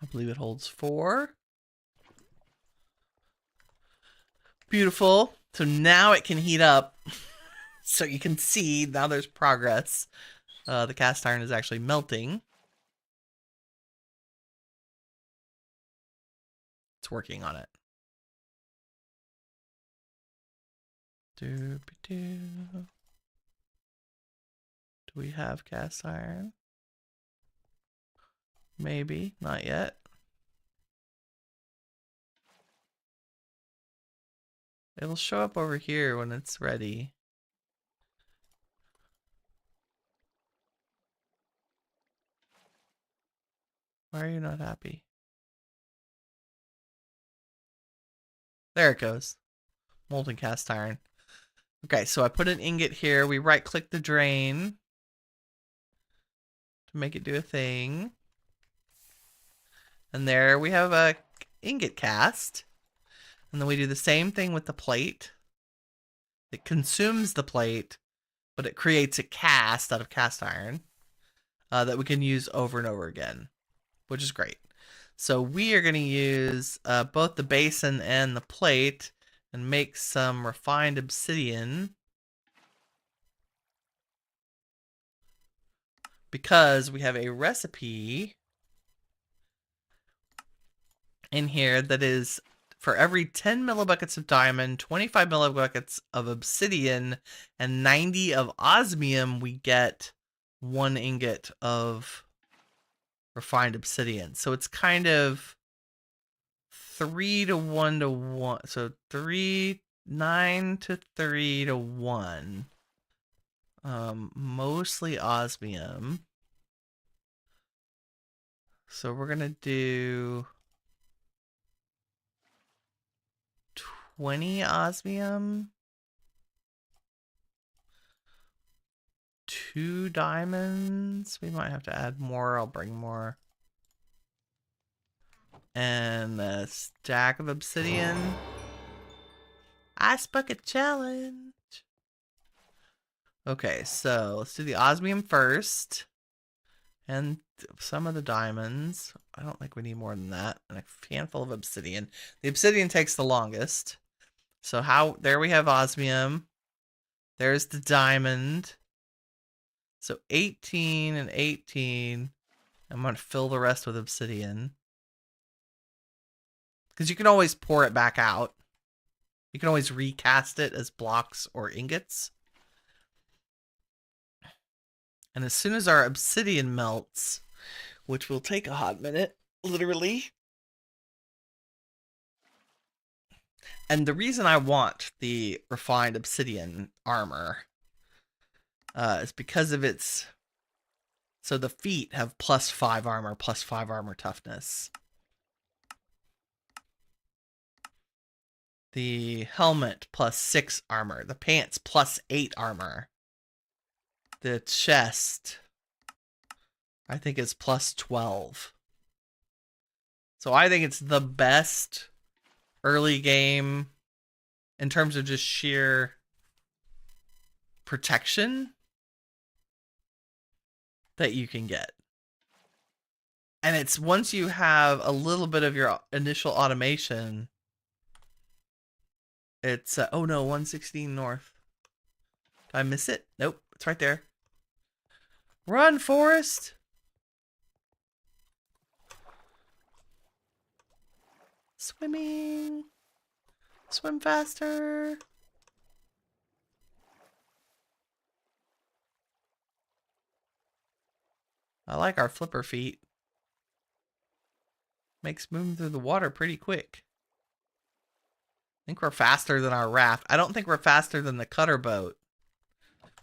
I believe it holds 4. Beautiful. So now it can heat up. So you can see now there's progress. The cast iron is actually melting. It's working on it. Do we have cast iron? Maybe, not yet. It'll show up over here when it's ready. Why are you not happy? There it goes. Molten cast iron. Okay, so I put an ingot here. We right click the drain to make it do a thing. And there we have a ingot cast. And then we do the same thing with the plate. It consumes the plate, but it creates a cast out of cast iron that we can use over and over again, which is great. So we are going to use both the basin and the plate and make some refined obsidian. Because we have a recipe in here that is for every 10 millibuckets of diamond, 25 millibuckets of obsidian, and 90 of osmium, we get 1 ingot of refined obsidian. So it's kind of 3 to 1 to 1. So 9 to 3 to 1. Mostly osmium. So we're going to do 20 osmium, 2 diamonds. We might have to add more. I'll bring more. And a stack of obsidian. Ice bucket challenge. Okay, so let's do the osmium first. And some of the diamonds. I don't think we need more than that. And a handful of obsidian. The obsidian takes the longest. So there we have osmium. There's the diamond. So 18 and 18. I'm going to fill the rest with obsidian. Because you can always pour it back out. You can always recast it as blocks or ingots. And as soon as our obsidian melts, which will take a hot minute, literally. And the reason I want the refined obsidian armor is because of its... So the feet have +5 armor, +5 armor toughness. The helmet +6 armor. The pants +8 armor. The chest, I think, is +12. So I think it's the best early game in terms of just sheer protection that you can get. And it's once you have a little bit of your initial automation, it's, oh no, 116 north. Did I miss it? Nope, it's right there. Run, Forrest! Swimming! Swim faster! I like our flipper feet. Makes moving through the water pretty quick. I think we're faster than our raft. I don't think we're faster than the cutter boat.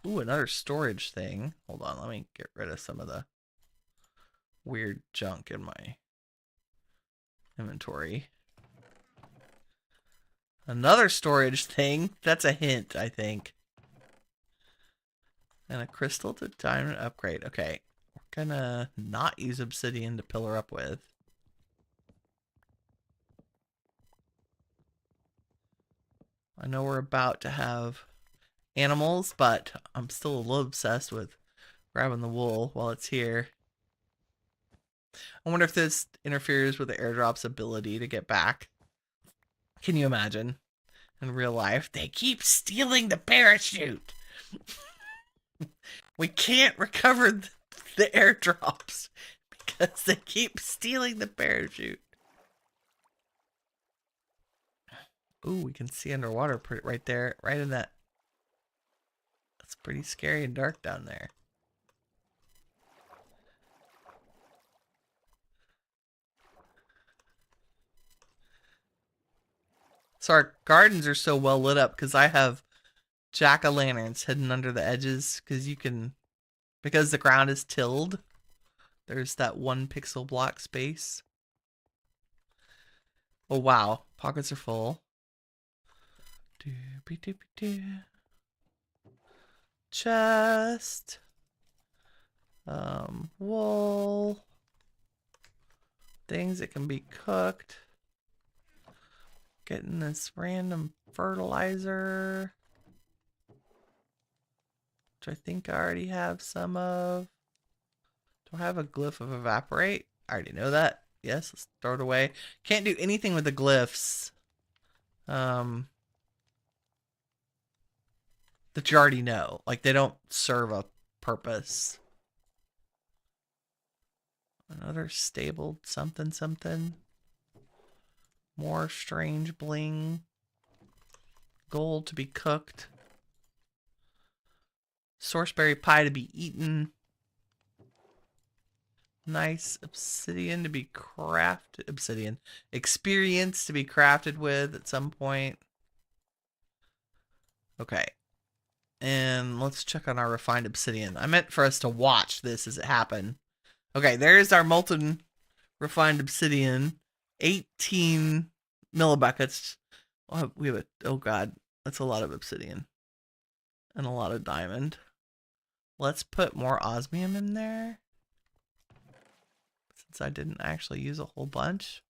Ooh, another storage thing. Hold on, let me get rid of some of the weird junk in my inventory. Another storage thing. That's a hint, I think. And a crystal to diamond upgrade. Okay, we're gonna not use obsidian to pillar up with. I know we're about to have animals, but I'm still a little obsessed with grabbing the wool while it's here. I wonder if this interferes with the airdrop's ability to get back. Can you imagine? In real life, they keep stealing the parachute. We can't recover the airdrops because they keep stealing the parachute. Ooh, we can see underwater right there, right in that. It's pretty scary and dark down there. So our gardens are so well lit up because I have jack-o'-lanterns hidden under the edges because you can, because the ground is tilled, there's that 1 pixel block space. Oh wow, pockets are full. Chest. Wool. Things that can be cooked. Getting this random fertilizer, which I think I already have some of. Do I have a glyph of evaporate? I already know that. Yes, let's throw it away. Can't do anything with the glyphs. That you already know. Like, they don't serve a purpose. Another stabled something something. More strange bling. Gold to be cooked. Sourceberry pie to be eaten. Nice obsidian to be crafted. Obsidian. Experience to be crafted with at some point. Okay. And let's check on our refined obsidian. I meant for us to watch this as it happened. Okay, there's our molten refined obsidian. 18 millibuckets. Oh, we have a, oh god, that's a lot of obsidian. And a lot of diamond. Let's put more osmium in there. Since I didn't actually use a whole bunch.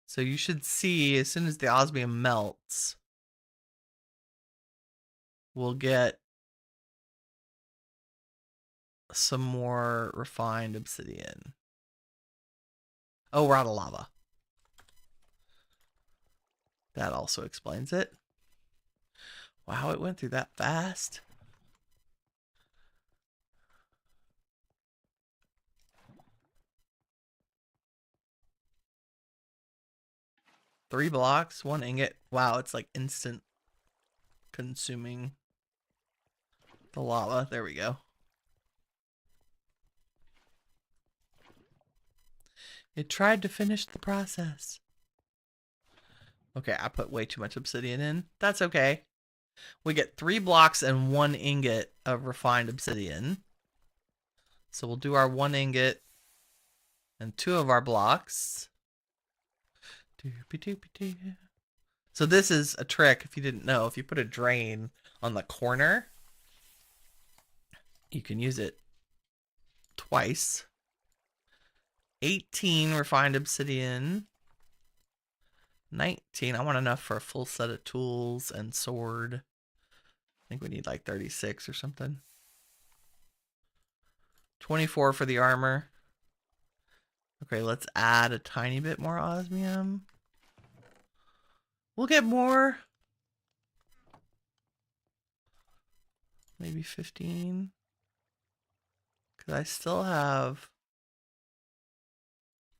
So you should see, as soon as the osmium melts, we'll get some more refined obsidian. Oh, we're out of lava. That also explains it. Wow, it went through that fast. Three blocks, 1 ingot. Wow, it's like instant consuming the lava. There we go. It tried to finish the process. Okay, I put way too much obsidian in. That's okay. We get 3 blocks and 1 ingot of refined obsidian. So we'll do our 1 ingot and 2 of our blocks. So this is a trick, if you didn't know. If you put a drain on the corner, you can use it twice. 18 refined obsidian. 19. I want enough for a full set of tools and sword. I think we need like 36 or something. 24 for the armor. Okay, let's add a tiny bit more osmium. We'll get more. Maybe 15. Because I still have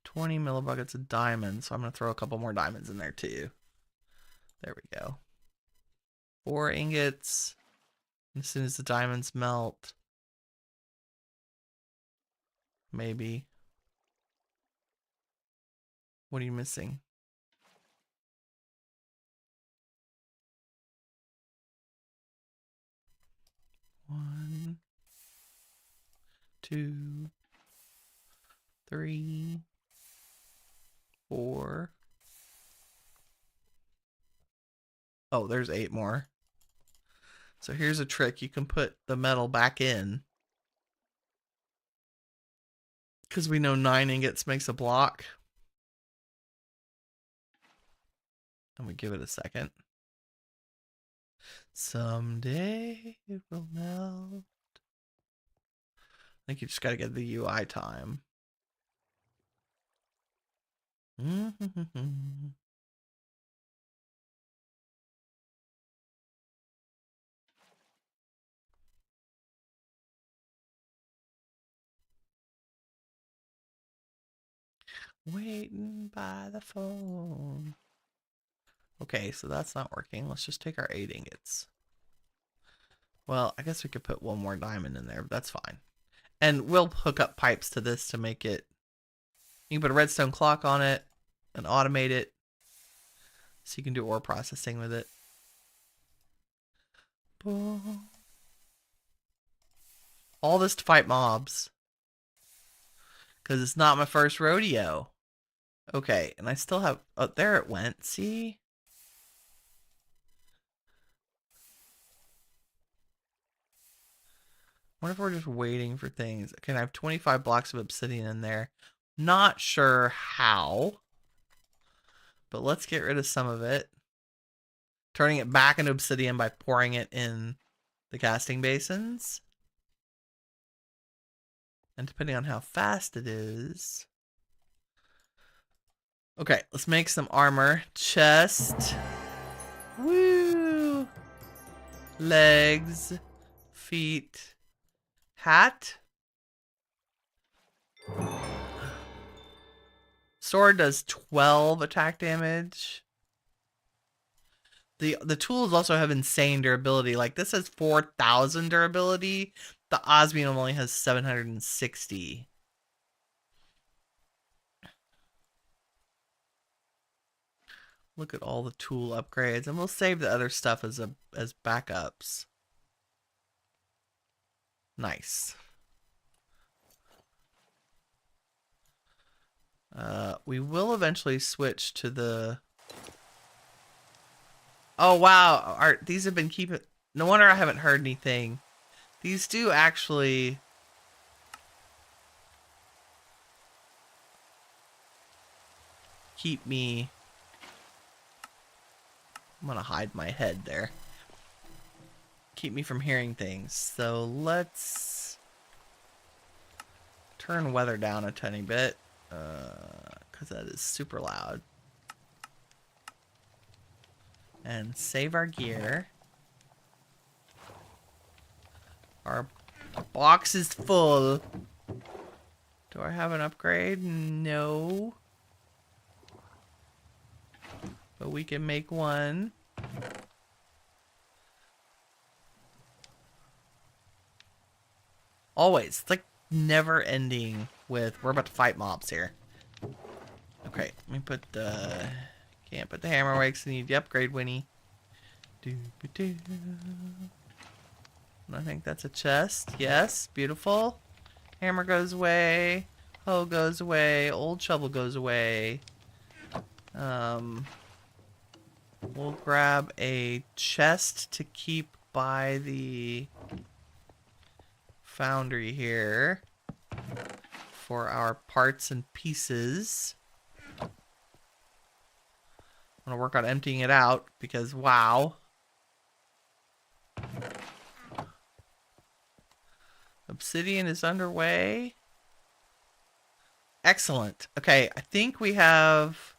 20 millibuckets of diamonds, so I'm going to throw a couple more diamonds in there too. There we go. 4 ingots. As soon as the diamonds melt. Maybe. What are you missing? One, 2, 3, 4. Oh, there's 8 more. So here's a trick. You can put the metal back in. Because we know 9 ingots makes a block. And we give it a second. Someday it will melt. I think you just got to get the UI time. Waiting by the phone. Okay, so that's not working. Let's just take our 8 ingots. Well, I guess we could put one more diamond in there, but that's fine. And we'll hook up pipes to this to make it... You can put a redstone clock on it and automate it. So you can do ore processing with it. All this to fight mobs. Because it's not my first rodeo. Okay, and I still have... Oh, there it went. See? What if we're just waiting for things? Okay, I have 25 blocks of obsidian in there. Not sure how. But let's get rid of some of it. Turning it back into obsidian by pouring it in the casting basins. And depending on how fast it is... Okay, let's make some armor. Chest. Woo! Legs. Feet. Hat. Sword does 12 attack damage. The tools also have insane durability. Like this has 4,000 durability. The osmium only has 760. Look at all the tool upgrades, and we'll save the other stuff as backups. Nice. We will eventually switch to the... Oh wow, these have been keeping... No wonder I haven't heard anything. These do actually... keep me... I'm gonna hide my head there. Keep me from hearing things. So let's turn weather down a tiny bit. Because that is super loud. And save our gear. Our box is full. Do I have an upgrade? No. But we can make one. Always. It's like never ending with... We're about to fight mobs here. Okay, let me put the... Can't put the hammer away because I need the upgrade, Winnie. Doo-ba-doo. I think that's a chest. Yes, beautiful. Hammer goes away. Hoe goes away. Old shovel goes away. We'll grab a chest to keep by the foundry here. for our parts and pieces. I'm gonna work on emptying it out because wow. Obsidian is underway. Excellent. Okay, I think we have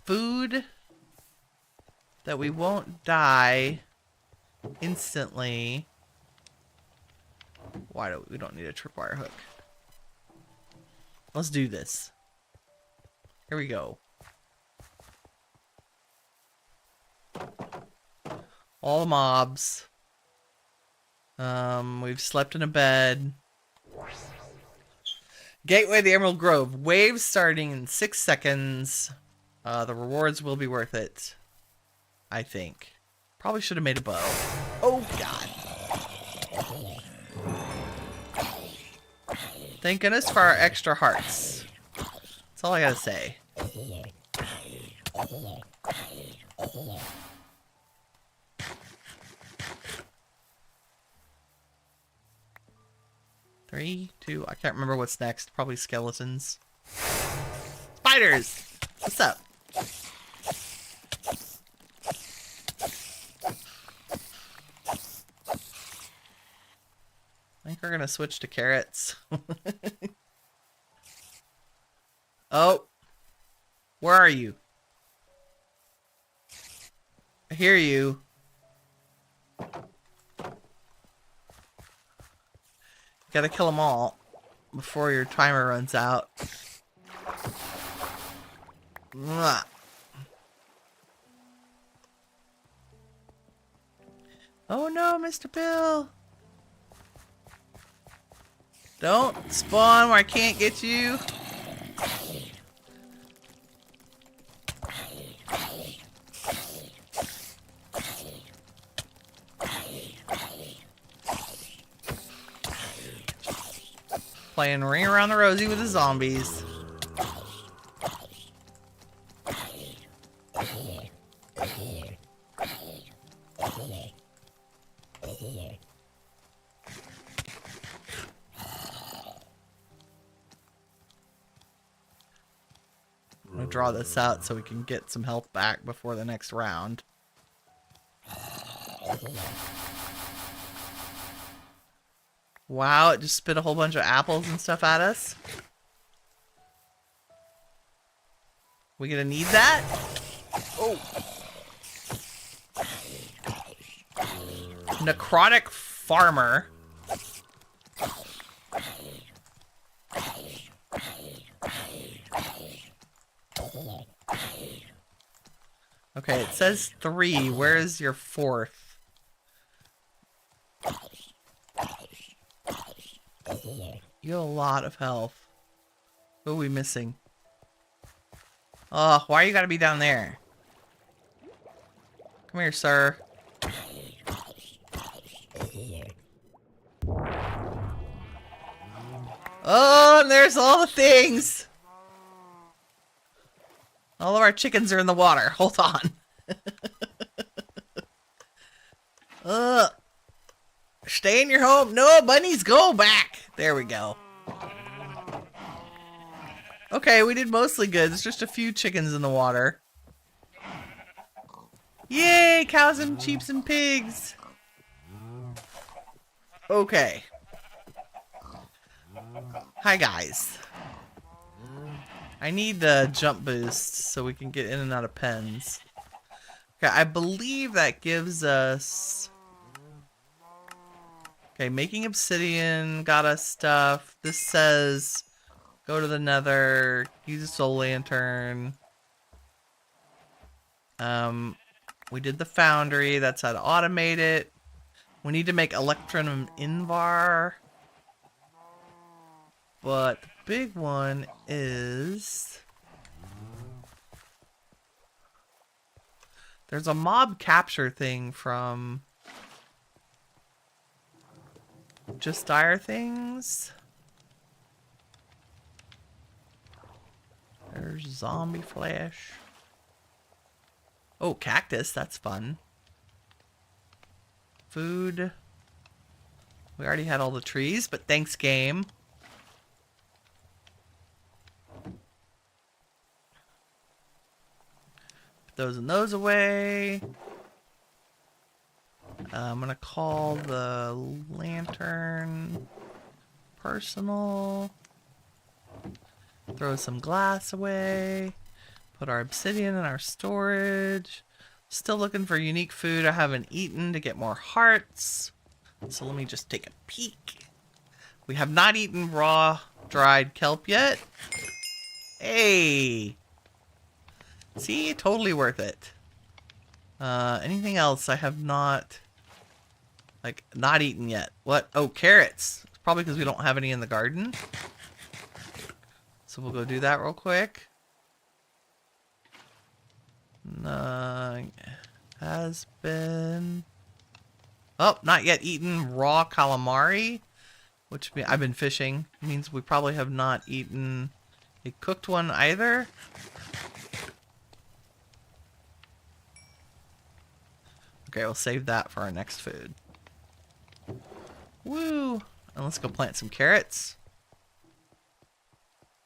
food that we won't die instantly. Why do we don't need a tripwire hook? Let's do this. Here we go. All the mobs. We've slept in a bed. Gateway of the Emerald Grove. Waves starting in 6 seconds. The rewards will be worth it. I think. Probably should have made a bow. Oh, God. Thank goodness for our extra hearts. That's all I gotta say. Three, two, I can't remember what's next. Probably skeletons. Spiders! What's up? I think we're gonna switch to carrots. Oh. Where are you? I hear you. Gotta kill them all before your timer runs out. Mwah. Oh no, Mr. Bill. Don't spawn where I can't get you. Playing Ring Around the Rosie with the zombies. I'm gonna draw this out so we can get some health back before the next round. Wow, it just spit a whole bunch of apples and stuff at us. We gonna need that? Oh. Necrotic farmer. Okay, it says 3. Where is your 4th? You have a lot of health. What are we missing? Oh, why you gotta be down there? Come here, sir. Oh, and there's all the things! All of our chickens are in the water. Hold on. Stay in your home. No, bunnies, go back. There we go. Okay, we did mostly good. There's just a few chickens in the water. Yay, cows and sheep and pigs. Okay. Hi, guys. I need the jump boost so we can get in and out of pens. Okay, I believe that gives us... Okay, making obsidian got us stuff. This says go to the Nether, use a soul lantern. We did the foundry. That's how to automate it. We need to make electrum invar. But the big one is... There's a mob capture thing from... Just Dire Things. There's zombie flesh. Oh, cactus. That's fun. Food. We already had all the trees, but thanks, game. Put those and those away. I'm gonna call the lantern personal. Throw some glass away. Put our obsidian in our storage. Still looking for unique food I haven't eaten to get more hearts. So let me just take a peek. We have not eaten raw dried kelp yet. Hey! See? Totally worth it. Anything else I have not... like, not eaten yet? What? Oh, carrots. It's probably because we don't have any in the garden. So we'll go do that real quick. Has been... oh, not yet eaten raw calamari. Which I've been fishing. It means we probably have not eaten a cooked one either. Okay, we'll save that for our next food. Woo! And let's go plant some carrots.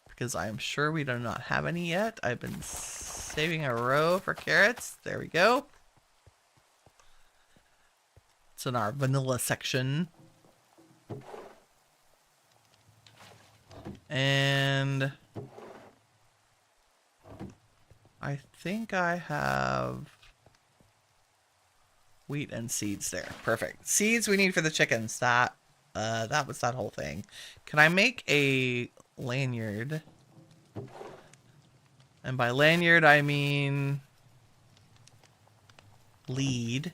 Because I am sure we do not have any yet. I've been saving a row for carrots. There we go. It's in our vanilla section. And I think I have wheat and seeds there. Perfect. Seeds we need for the chickens. That was that whole thing. Can I make a lanyard? And by lanyard I mean lead,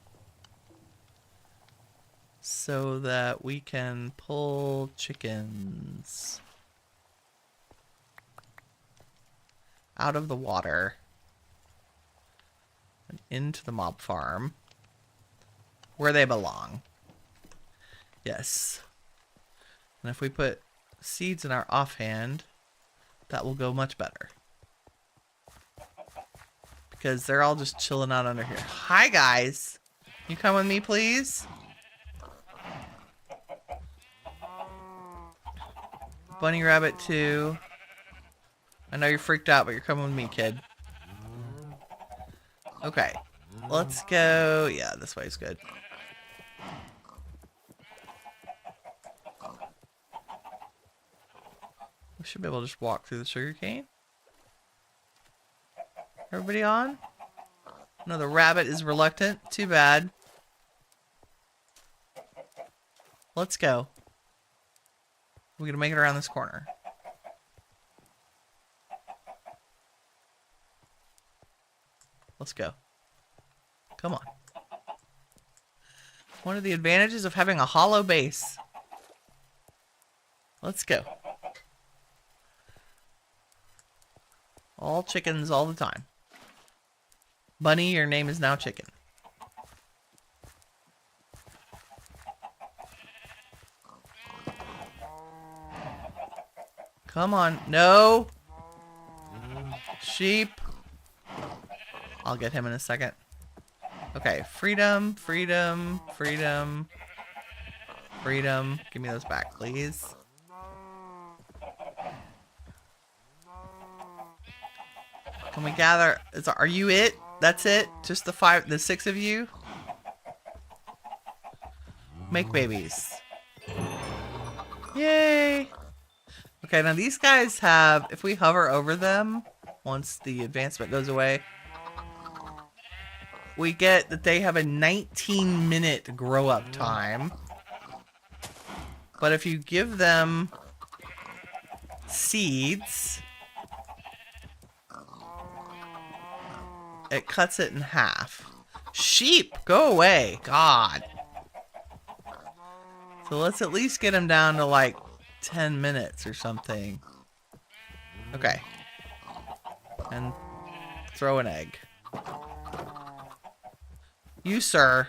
so that we can pull chickens out of the water and into the mob farm where they belong. Yes. And if we put seeds in our offhand, that will go much better. Because they're all just chilling out under here. Hi, guys. You come with me, please? Bunny rabbit, too. I know you're freaked out, but you're coming with me, kid. Okay. Let's go. Yeah, this way's good. We should be able to just walk through the sugarcane. Everybody on? No, the rabbit is reluctant. Too bad. Let's go. We're gonna make it around this corner. Let's go. Come on. One of the advantages of having a hollow base. Let's go. All chickens all the time. Bunny, your name is now Chicken. Come on. No. Sheep. I'll get him in a second. Okay. Freedom, freedom, freedom, freedom. Give me those back, please. Can we gather? Are you it? That's it? Just the 6 of you? Make babies. Yay! Okay, now these guys have, if we hover over them, once the advancement goes away, we get that they have a 19-minute grow up time. But if you give them seeds, it cuts it in half. Sheep, go away. God. So let's at least get them down to like 10 minutes or something. Okay. And throw an egg. You, sir.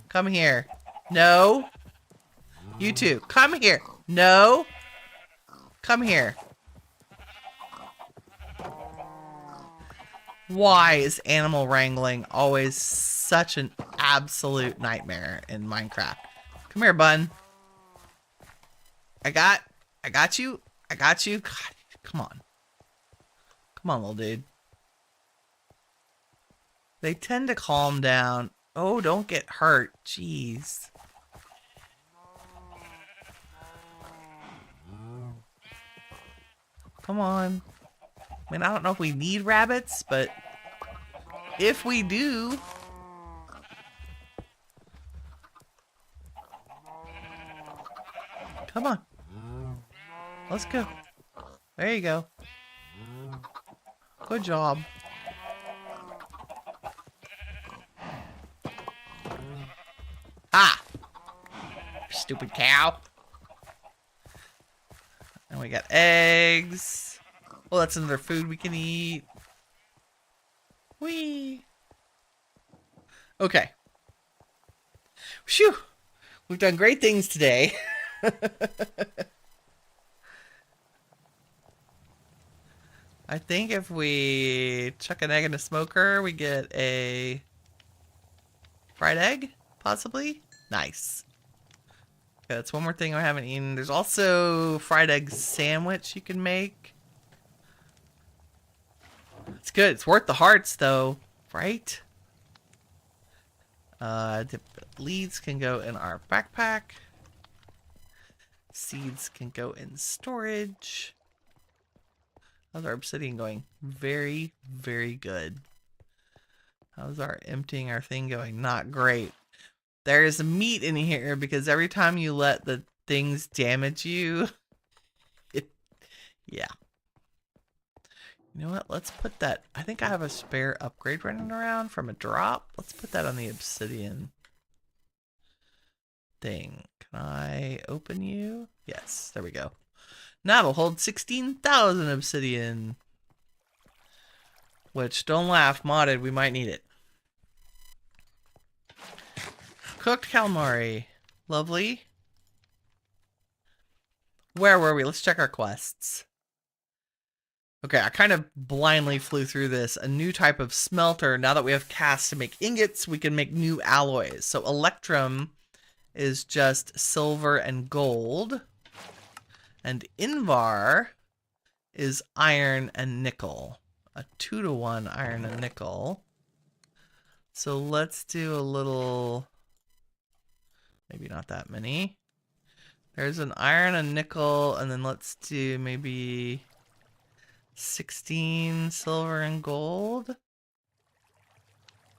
Come here. No. You too. Come here. No. Come here. Why is animal wrangling always such an absolute nightmare in Minecraft? Come here, bun. I got you. I got you. God, come on. Come on, little dude. They tend to calm down. Oh, don't get hurt. Jeez. Come on. I mean, I don't know if we need rabbits, but if we do... Come on. Let's go. There you go. Good job. Ah! Stupid cow. And we got eggs. Well, that's another food we can eat. Whee! Okay. Phew! We've done great things today. I think if we chuck an egg in a smoker, we get a fried egg, possibly. Nice. Okay, that's one more thing I haven't eaten. There's also fried egg sandwich you can make. It's good. It's worth the hearts, though, right? The leads can go in our backpack. Seeds can go in storage. How's our obsidian going? Very, very good. How's our emptying our thing going? Not great. There's meat in here because every time you let the things damage you, yeah. You know what? Let's put that. I think I have a spare upgrade running around from a drop. Let's put that on the obsidian thing. Can I open you? Yes, there we go. Now it'll hold 16,000 obsidian. Which, don't laugh, modded, we might need it. Cooked calamari. Lovely. Where were we? Let's check our quests. Okay, I kind of blindly flew through this. A new type of smelter. Now that we have cast to make ingots, we can make new alloys. So electrum is just silver and gold. And Invar is iron and nickel. A 2-to-1 iron and nickel. So let's do a little... Maybe not that many. There's an iron and nickel, and then let's do maybe 16 silver and gold.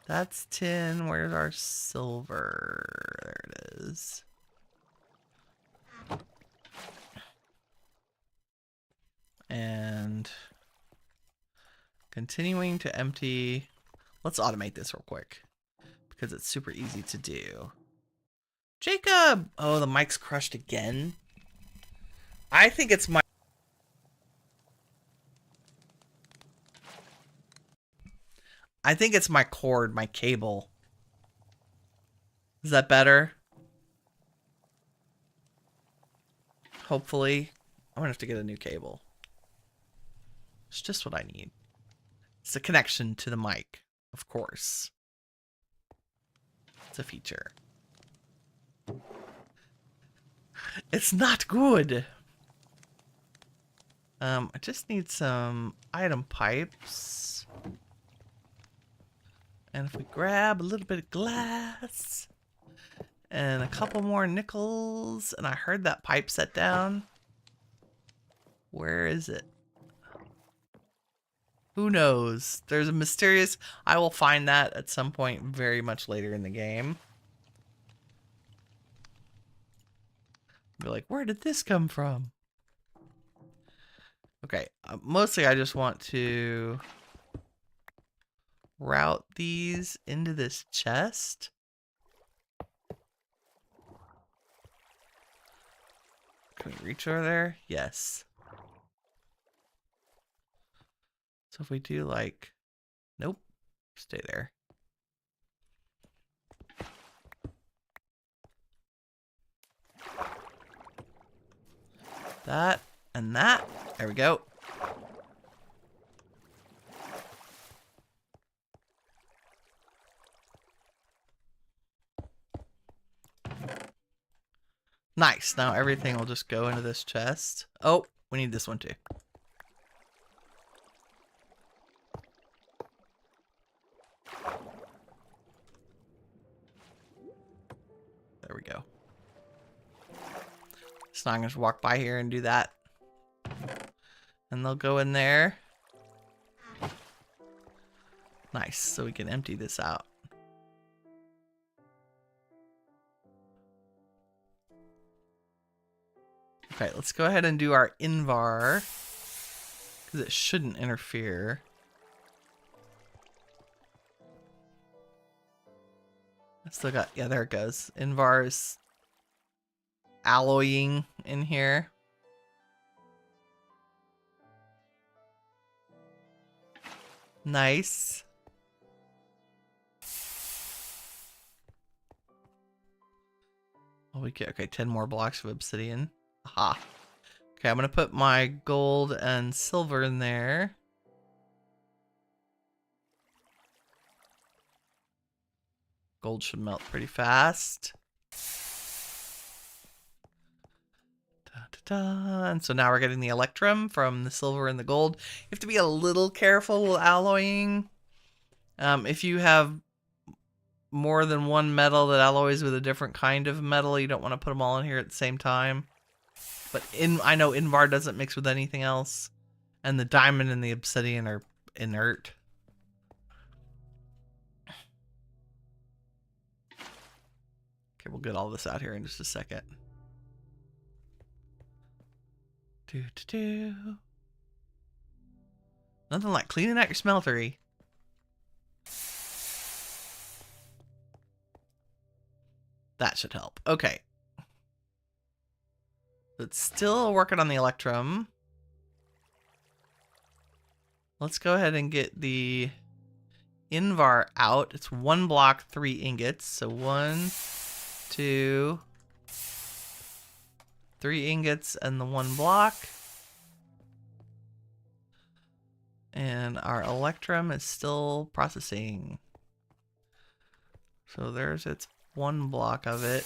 That's 10. Where's our silver? There it is. And continuing to empty. Let's automate this real quick because it's super easy to do. Jacob! Oh, the mic's crushed again. I think it's my... I think it's my cord, my cable. Is that better? Hopefully. I'm gonna have to get a new cable. It's just what I need. It's a connection to the mic, of course. It's a feature. It's not good. I just need some item pipes. And if we grab a little bit of glass and a couple more nickels, and I heard that pipe set down. Where is it? Who knows? There's a mysterious... I will find that at some point very much later in the game. Be like, where did this come from? Okay, mostly I just want to route these into this chest. Can we reach over there? Yes. So if we do like, nope, stay there. That and that. There we go. Nice. Now everything will just go into this chest. Oh, we need this one too. There we go. So now I'm going to walk by here and do that. And they'll go in there. Nice. So we can empty this out. Okay, let's go ahead and do our invar. Because it shouldn't interfere. I still got, yeah, there it goes. Invar is alloying in here. Nice. Oh, we get, okay, 10 more blocks of obsidian. Aha. Okay, I'm going to put my gold and silver in there. Gold should melt pretty fast. And so now we're getting the electrum from the silver and the gold. You have to be a little careful with alloying. If you have more than one metal that alloys with a different kind of metal, you don't want to put them all in here at the same time. But I know Invar doesn't mix with anything else. And the diamond and the obsidian are inert. Okay, we'll get all this out here in just a second. Nothing like cleaning out your smeltery. That should help. Okay. It's still working on the electrum. Let's go ahead and get the Invar out. It's 1 block, 3 ingots. So 1, 2, 3 ingots and the 1 block. And our electrum is still processing. So there's its 1 block of it.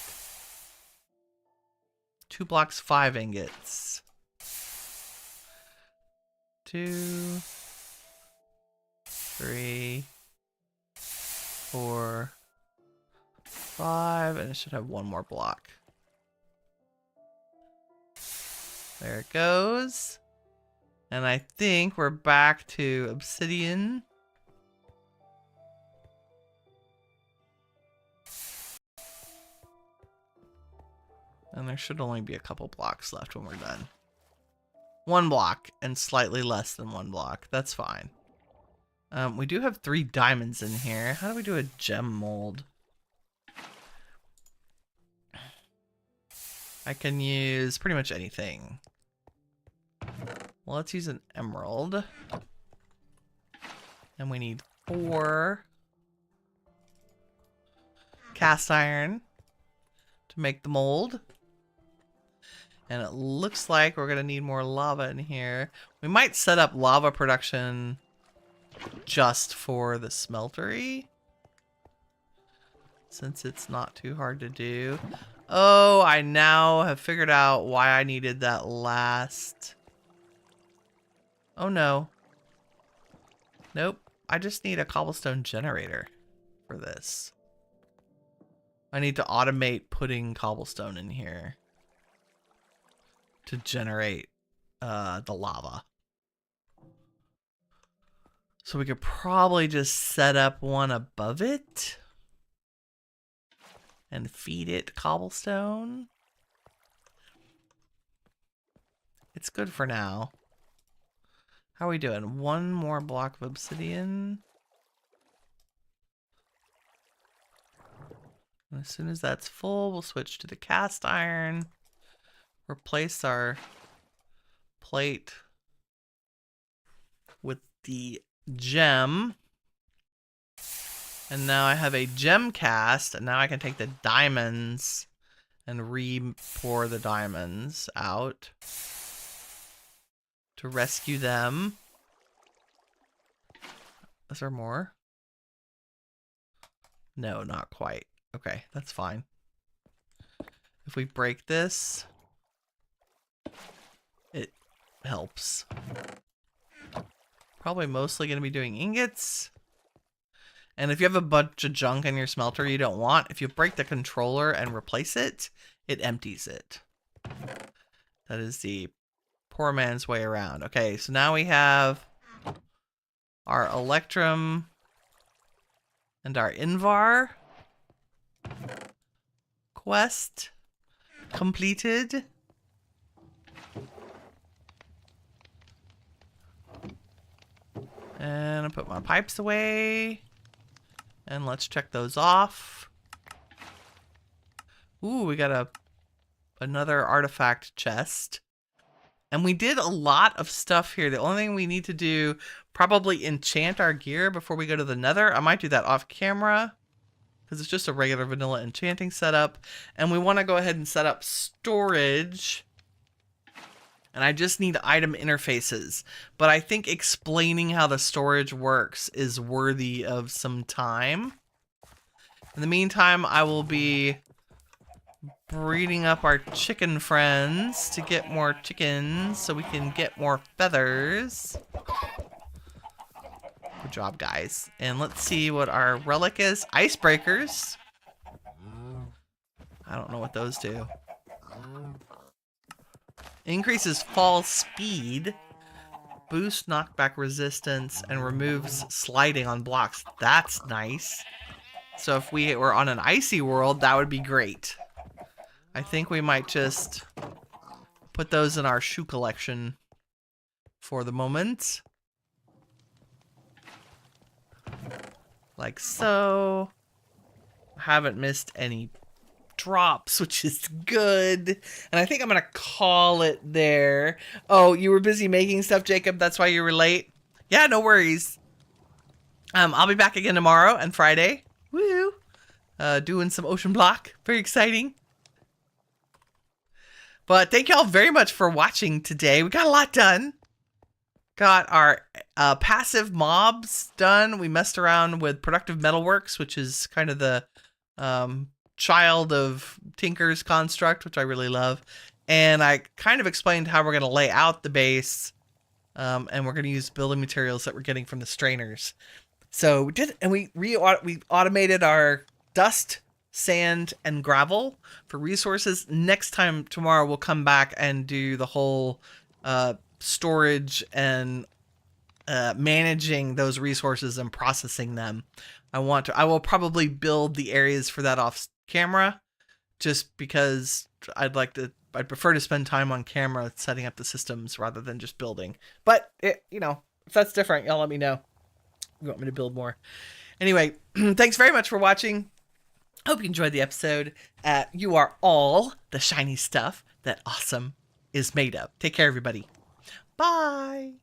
2 blocks, 5 ingots. 2, 3, 4, 5, and it should have 1 more block. There it goes. And I think we're back to obsidian. And there should only be a couple blocks left when we're done. 1 block and slightly less than 1 block. That's fine. We do have 3 diamonds in here. How do we do a gem mold? I can use pretty much anything. Well, let's use an emerald. And we need 4 cast iron to make the mold. And it looks like we're going to need more lava in here. We might set up lava production just for the smeltery, since it's not too hard to do. Oh, I now have figured out why I needed that last. Oh no. Nope. I just need a cobblestone generator for this. I need to automate putting cobblestone in here to generate the lava. So we could probably just set up one above it and feed it cobblestone. It's good for now. How are we doing? 1 more block of obsidian. And as soon as that's full, we'll switch to the cast iron. Replace our plate with the gem. And now I have a gem cast, and now I can take the diamonds and re-pour the diamonds out to rescue them. Is there more? No, not quite. Okay, that's fine. If we break this, it helps. Probably mostly going to be doing ingots. And if you have a bunch of junk in your smelter you don't want, if you break the controller and replace it, it empties it. That is the poor man's way around. Okay, so now we have our Electrum and our Invar quest completed. And I put my pipes away. And let's check those off. Ooh, we got another artifact chest. And we did a lot of stuff here. The only thing we need to do, probably enchant our gear before we go to the Nether. I might do that off camera, because it's just a regular vanilla enchanting setup. And we want to go ahead and set up storage. And I just need item interfaces. But I think explaining how the storage works is worthy of some time. In the meantime, I will be breeding up our chicken friends to get more chickens so we can get more feathers. Good job, guys. And let's see what our relic is. Icebreakers. I don't know what those do. Increases fall speed, boosts knockback resistance, and removes sliding on blocks. That's nice. So if we were on an icy world, that would be great. I think we might just put those in our shoe collection for the moment. Like so. Haven't missed any drops, which is good. And I think I'm gonna call it there. Oh, you were busy making stuff, Jacob. That's why you were late. Yeah, no worries. I'll be back again tomorrow and Friday. Woo! Doing some OceanBlock. Very exciting. But thank y'all very much for watching today. We got a lot done. Got our passive mobs done. We messed around with productive metalworks, which is kind of the child of Tinker's construct, which I really love. And I kind of explained how we're going to lay out the base, and we're going to use building materials that we're getting from the strainers. So we did, and we automated our dust, sand, and gravel for resources. Next time, tomorrow, we'll come back and do the whole storage and managing those resources and processing them. I will probably build the areas for that off camera, just because I'd prefer to spend time on camera setting up the systems rather than just building. But if that's different, y'all let me know. You want me to build more? Anyway, thanks very much for watching. Hope you enjoyed the episode. You are all the shiny stuff that awesome is made of. Take care, everybody. Bye.